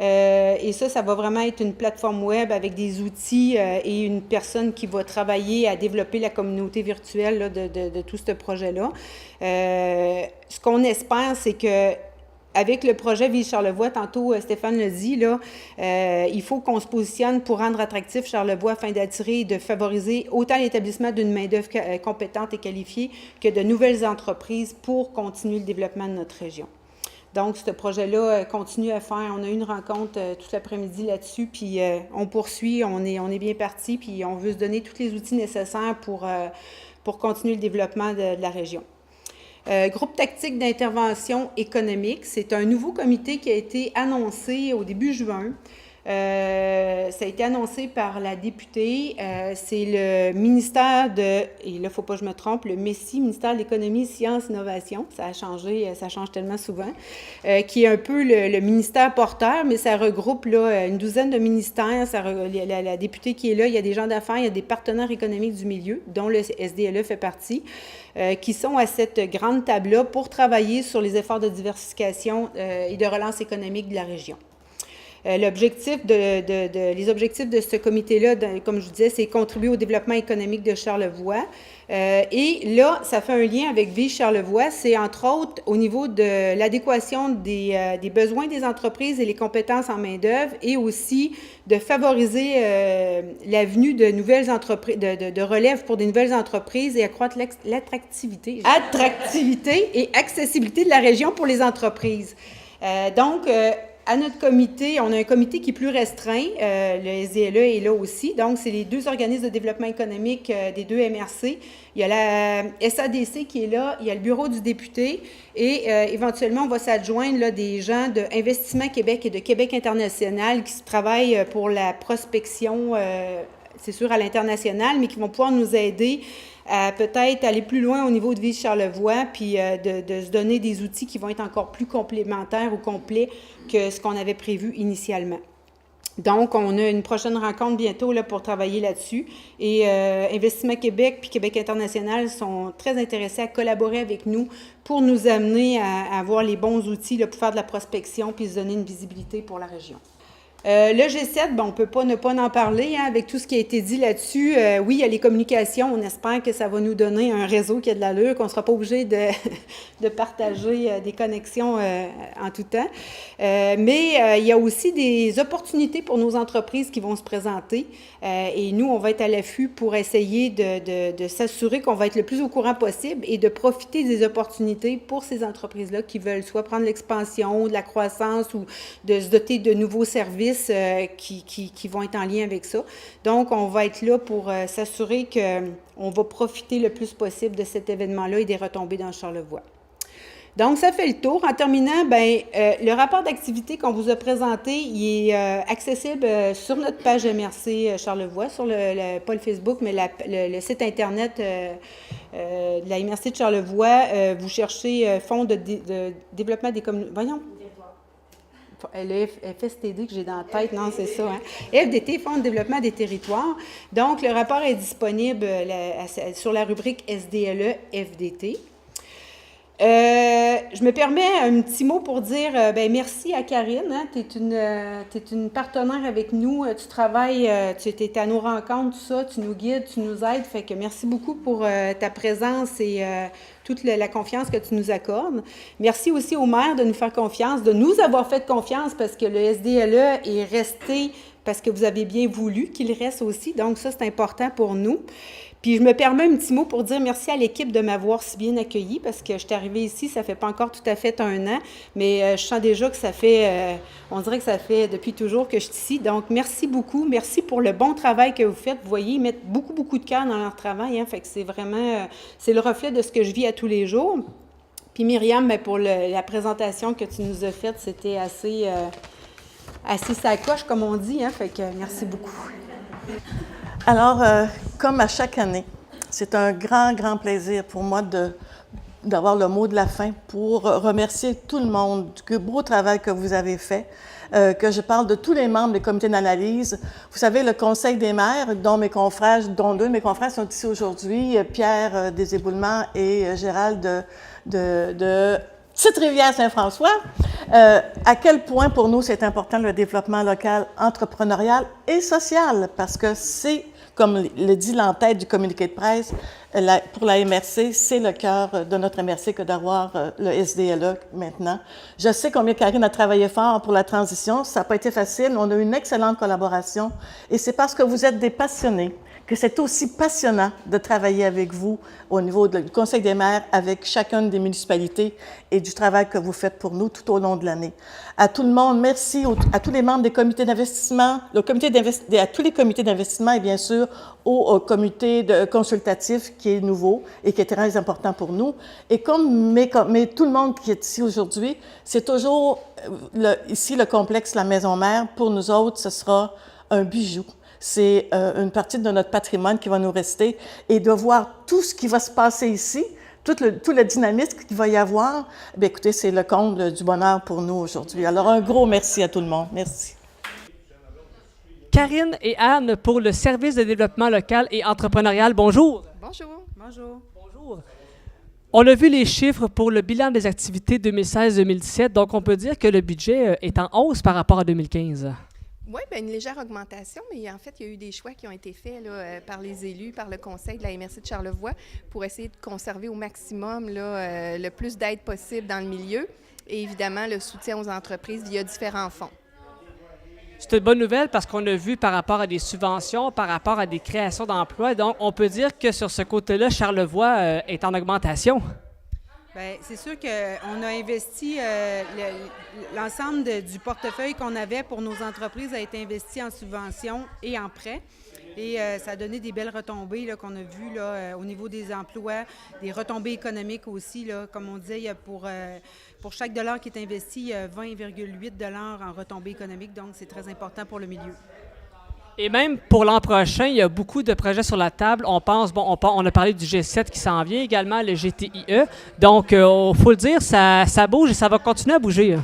S2: Et ça va vraiment être une plateforme web avec des outils et une personne qui va travailler à développer la communauté virtuelle là, de tout ce projet-là. Ce qu'on espère, c'est que avec le projet Ville Charlevoix, tantôt Stéphane l'a dit, là, il faut qu'on se positionne pour rendre attractif Charlevoix afin d'attirer et de favoriser autant l'établissement d'une main-d'œuvre compétente et qualifiée que de nouvelles entreprises pour continuer le développement de notre région. Donc, ce projet-là continue à faire. On a eu une rencontre tout l'après-midi là-dessus, puis on poursuit, on est bien parti, puis on veut se donner tous les outils nécessaires pour continuer le développement de la région. Groupe tactique d'intervention économique, c'est un nouveau comité qui a été annoncé au début juin. Ça ça a été annoncé par la députée. C'est le ministère de, et là, il ne faut pas que je me trompe, le MESI, ministère de l'Économie, Sciences, Innovation. Ça a changé, ça change tellement souvent. Qui est un peu le ministère porteur, mais ça regroupe là, une douzaine de ministères. La députée qui est là, il y a des gens d'affaires, il y a des partenaires économiques du milieu, dont le SDLE fait partie, qui sont à cette grande table-là pour travailler sur les efforts de diversification et de relance économique de la région. Les objectifs de ce comité-là, comme je vous disais, c'est contribuer au développement économique de Charlevoix. Et là, ça fait un lien avec Vive Charlevoix. C'est entre autres au niveau de l'adéquation des besoins des entreprises et les compétences en main-d'œuvre et aussi de favoriser l'avenue de nouvelles entreprises, de relève pour des nouvelles entreprises et accroître l'attractivité et accessibilité de la région pour les entreprises. À notre comité, on a un comité qui est plus restreint. Le SDLE est là aussi. Donc, c'est les deux organismes de développement économique des deux MRC. Il y a la SADC qui est là, il y a le bureau du député et éventuellement, on va s'adjoindre là, des gens de Investissement Québec et de Québec International qui travaillent pour la prospection, c'est sûr, à l'international, mais qui vont pouvoir nous aider à peut-être aller plus loin au niveau de Vive Charlevoix, puis de se donner des outils qui vont être encore plus complémentaires ou complets que ce qu'on avait prévu initialement. Donc, on a une prochaine rencontre bientôt là, pour travailler là-dessus. Et Investissement Québec puis Québec International sont très intéressés à collaborer avec nous pour nous amener à avoir les bons outils là, pour faire de la prospection puis se donner une visibilité pour la région. Le G7, bon, on ne peut pas ne pas en parler hein, avec tout ce qui a été dit là-dessus. Oui, il y a les communications. On espère que ça va nous donner un réseau qui a de l'allure, qu'on ne sera pas obligé de partager des connexions en tout temps. Mais il y a aussi des opportunités pour nos entreprises qui vont se présenter. Et nous, on va être à l'affût pour essayer de s'assurer qu'on va être le plus au courant possible et de profiter des opportunités pour ces entreprises-là qui veulent soit prendre l'expansion, de la croissance ou de se doter de nouveaux services qui vont être en lien avec ça. Donc, on va être là pour s'assurer qu'on va profiter le plus possible de cet événement-là et des retombées dans Charlevoix. Donc, ça fait le tour. En terminant, le rapport d'activité qu'on vous a présenté, il est accessible sur notre page MRC Charlevoix, sur pas le Facebook, mais le site Internet de la MRC de Charlevoix. Vous cherchez Fonds de développement des communautés. Voyons. Le FSTD que j'ai dans la tête, non, c'est ça. Hein? FDT, Fonds de développement des territoires. Donc, le rapport est disponible sur la rubrique SDLE FDT. Je me permets un petit mot pour dire merci à Karine. Hein? Tu es une partenaire avec nous. Tu travailles, tu es à nos rencontres, tout ça. Tu nous guides, tu nous aides. Fait que merci beaucoup pour ta présence et toute la confiance que tu nous accordes. Merci aussi au maire de nous faire confiance, de nous avoir fait confiance parce que le SDLE est resté parce que vous avez bien voulu qu'il reste aussi. Donc ça, c'est important pour nous. Puis je me permets un petit mot pour dire merci à l'équipe de m'avoir si bien accueillie parce que je suis arrivée ici, ça fait pas encore tout à fait un an, mais je sens déjà que ça fait, on dirait que ça fait depuis toujours que je suis ici. Donc merci beaucoup, merci pour le bon travail que vous faites. Vous voyez, ils mettent beaucoup de cœur dans leur travail, hein, fait que c'est vraiment, c'est le reflet de ce que je vis à tous les jours. Puis Myriam, pour la présentation que tu nous as faite, c'était assez sacoche, comme on dit, hein, fait que merci beaucoup.
S9: Alors, comme à chaque année, c'est un grand plaisir pour moi d'avoir le mot de la fin pour remercier tout le monde du beau travail que vous avez fait, que je parle de tous les membres des comités d'analyse. Vous savez, le Conseil des maires, dont deux de mes confrères sont ici aujourd'hui, Pierre des Éboulements et Gérald de Petite-Rivière-Saint-François, à quel point pour nous c'est important le développement local, entrepreneurial et social, parce que c'est, comme le dit l'entête du communiqué de presse, pour la MRC, c'est le cœur de notre MRC que d'avoir le SDLE maintenant. Je sais combien Karine a travaillé fort pour la transition, ça n'a pas été facile, on a eu une excellente collaboration, et c'est parce que vous êtes des passionnés que c'est aussi passionnant de travailler avec vous au niveau du Conseil des maires, avec chacune des municipalités et du travail que vous faites pour nous tout au long de l'année. À tout le monde, merci à tous les membres des comités d'investissement, à tous les comités d'investissement et bien sûr au comité consultatif qui est nouveau et qui est très important pour nous. Et mais tout le monde qui est ici aujourd'hui, c'est toujours ici le complexe La Maison Mère. Pour nous autres, ce sera un bijou. C'est une partie de notre patrimoine qui va nous rester et de voir tout ce qui va se passer ici, tout le dynamisme qu'il va y avoir, bien, écoutez, c'est le comble du bonheur pour nous aujourd'hui. Alors, un gros merci à tout le monde. Merci.
S10: Karine et Anne pour le service de développement local et entrepreneurial. Bonjour.
S1: Bonjour.
S2: Bonjour.
S10: Bonjour. On a vu les chiffres pour le bilan des activités 2016-2017, donc on peut dire que le budget est en hausse par rapport à 2015.
S1: Oui, bien, une légère augmentation, mais en fait, il y a eu des choix qui ont été faits là, par les élus, par le conseil de la MRC de Charlevoix pour essayer de conserver au maximum là, le plus d'aide possible dans le milieu et évidemment le soutien aux entreprises via différents fonds.
S10: C'est une bonne nouvelle parce qu'on a vu par rapport à des subventions, par rapport à des créations d'emplois. Donc, on peut dire que sur ce côté-là, Charlevoix est en augmentation.
S2: Bien, c'est sûr qu'on a investi, l'ensemble du portefeuille qu'on avait pour nos entreprises a été investi en subventions et en prêts. Et ça a donné des belles retombées là, qu'on a vues là, au niveau des emplois, des retombées économiques aussi. Là, comme on disait, il y a pour chaque dollar qui est investi, il y a 20,8 $ en retombées économiques. Donc, c'est très important pour le milieu.
S10: Et même pour l'an prochain, il y a beaucoup de projets sur la table. On pense, on a parlé du G7 qui s'en vient, également le GTIE. Donc, il faut le dire, ça bouge et ça va continuer à bouger.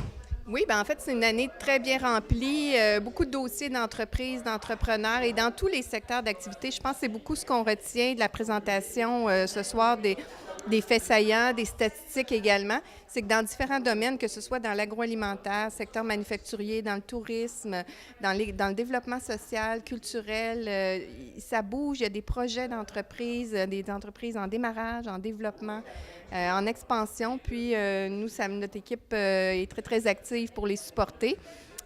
S1: Oui, bien en fait, c'est une année très bien remplie, beaucoup de dossiers d'entreprises, d'entrepreneurs et dans tous les secteurs d'activité. Je pense que c'est beaucoup ce qu'on retient de la présentation ce soir des faits saillants, des statistiques également. C'est que dans différents domaines, que ce soit dans l'agroalimentaire, secteur manufacturier, dans le tourisme, dans le développement social, culturel, ça bouge. Il y a des projets d'entreprises, des entreprises en démarrage, en développement, en expansion. Puis nous, notre équipe est très, très active pour les supporter.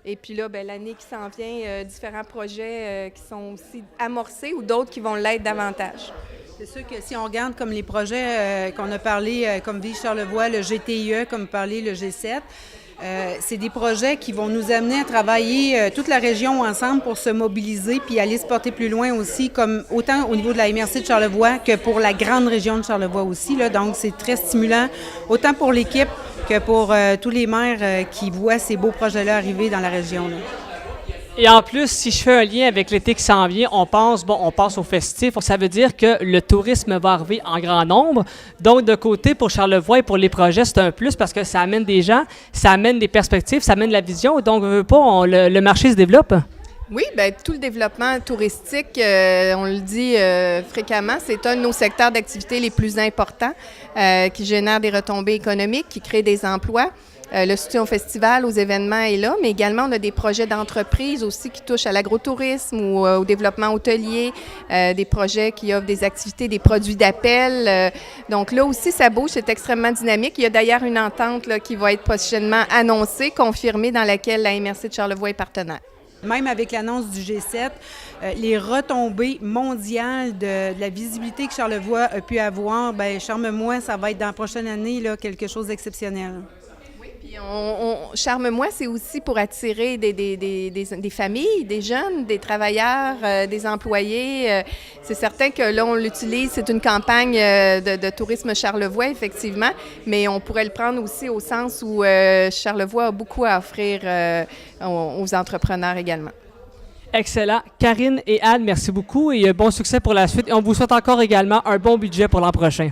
S1: Et puis là, bien, l'année qui s'en vient, différents projets qui sont aussi amorcés ou d'autres qui vont l'être davantage.
S2: C'est sûr que si on regarde comme les projets qu'on a parlé, comme Ville Charlevoix, le GTIE, comme parlé le G7, c'est des projets qui vont nous amener à travailler toute la région ensemble pour se mobiliser puis aller se porter plus loin aussi, comme autant au niveau de la MRC de Charlevoix que pour la grande région de Charlevoix aussi. Là. Donc, c'est très stimulant, autant pour l'équipe que pour tous les maires qui voient ces beaux projets-là arriver dans la région. Là.
S10: Et en plus, si je fais un lien avec l'été qui s'en vient, on pense au festif. Ça veut dire que le tourisme va arriver en grand nombre. Donc, de côté, pour Charlevoix et pour les projets, c'est un plus parce que ça amène des gens, ça amène des perspectives, ça amène la vision. Donc, le marché se développe.
S1: Oui, bien, tout le développement touristique, on le dit fréquemment, c'est un de nos secteurs d'activité les plus importants qui génère des retombées économiques, qui crée des emplois. Le soutien au festival, aux événements est là, mais également on a des projets d'entreprise aussi qui touchent à l'agrotourisme ou au développement hôtelier, des projets qui offrent des activités, des produits d'appel. Donc là aussi, ça bouge, c'est extrêmement dynamique. Il y a d'ailleurs une entente là, qui va être prochainement annoncée, confirmée, dans laquelle la MRC de Charlevoix est partenaire.
S2: Même avec l'annonce du G7, les retombées mondiales de la visibilité que Charlevoix a pu avoir, bien, Charme-moi, ça va être dans la prochaine année là, quelque chose d'exceptionnel.
S1: Charme-moi, c'est aussi pour attirer des familles, des jeunes, des travailleurs, des employés. C'est certain que là, on l'utilise, c'est une campagne de tourisme Charlevoix, effectivement, mais on pourrait le prendre aussi au sens où Charlevoix a beaucoup à offrir aux entrepreneurs également.
S10: Excellent. Karine et Anne, merci beaucoup et bon succès pour la suite. Et on vous souhaite encore également un bon budget pour l'an prochain.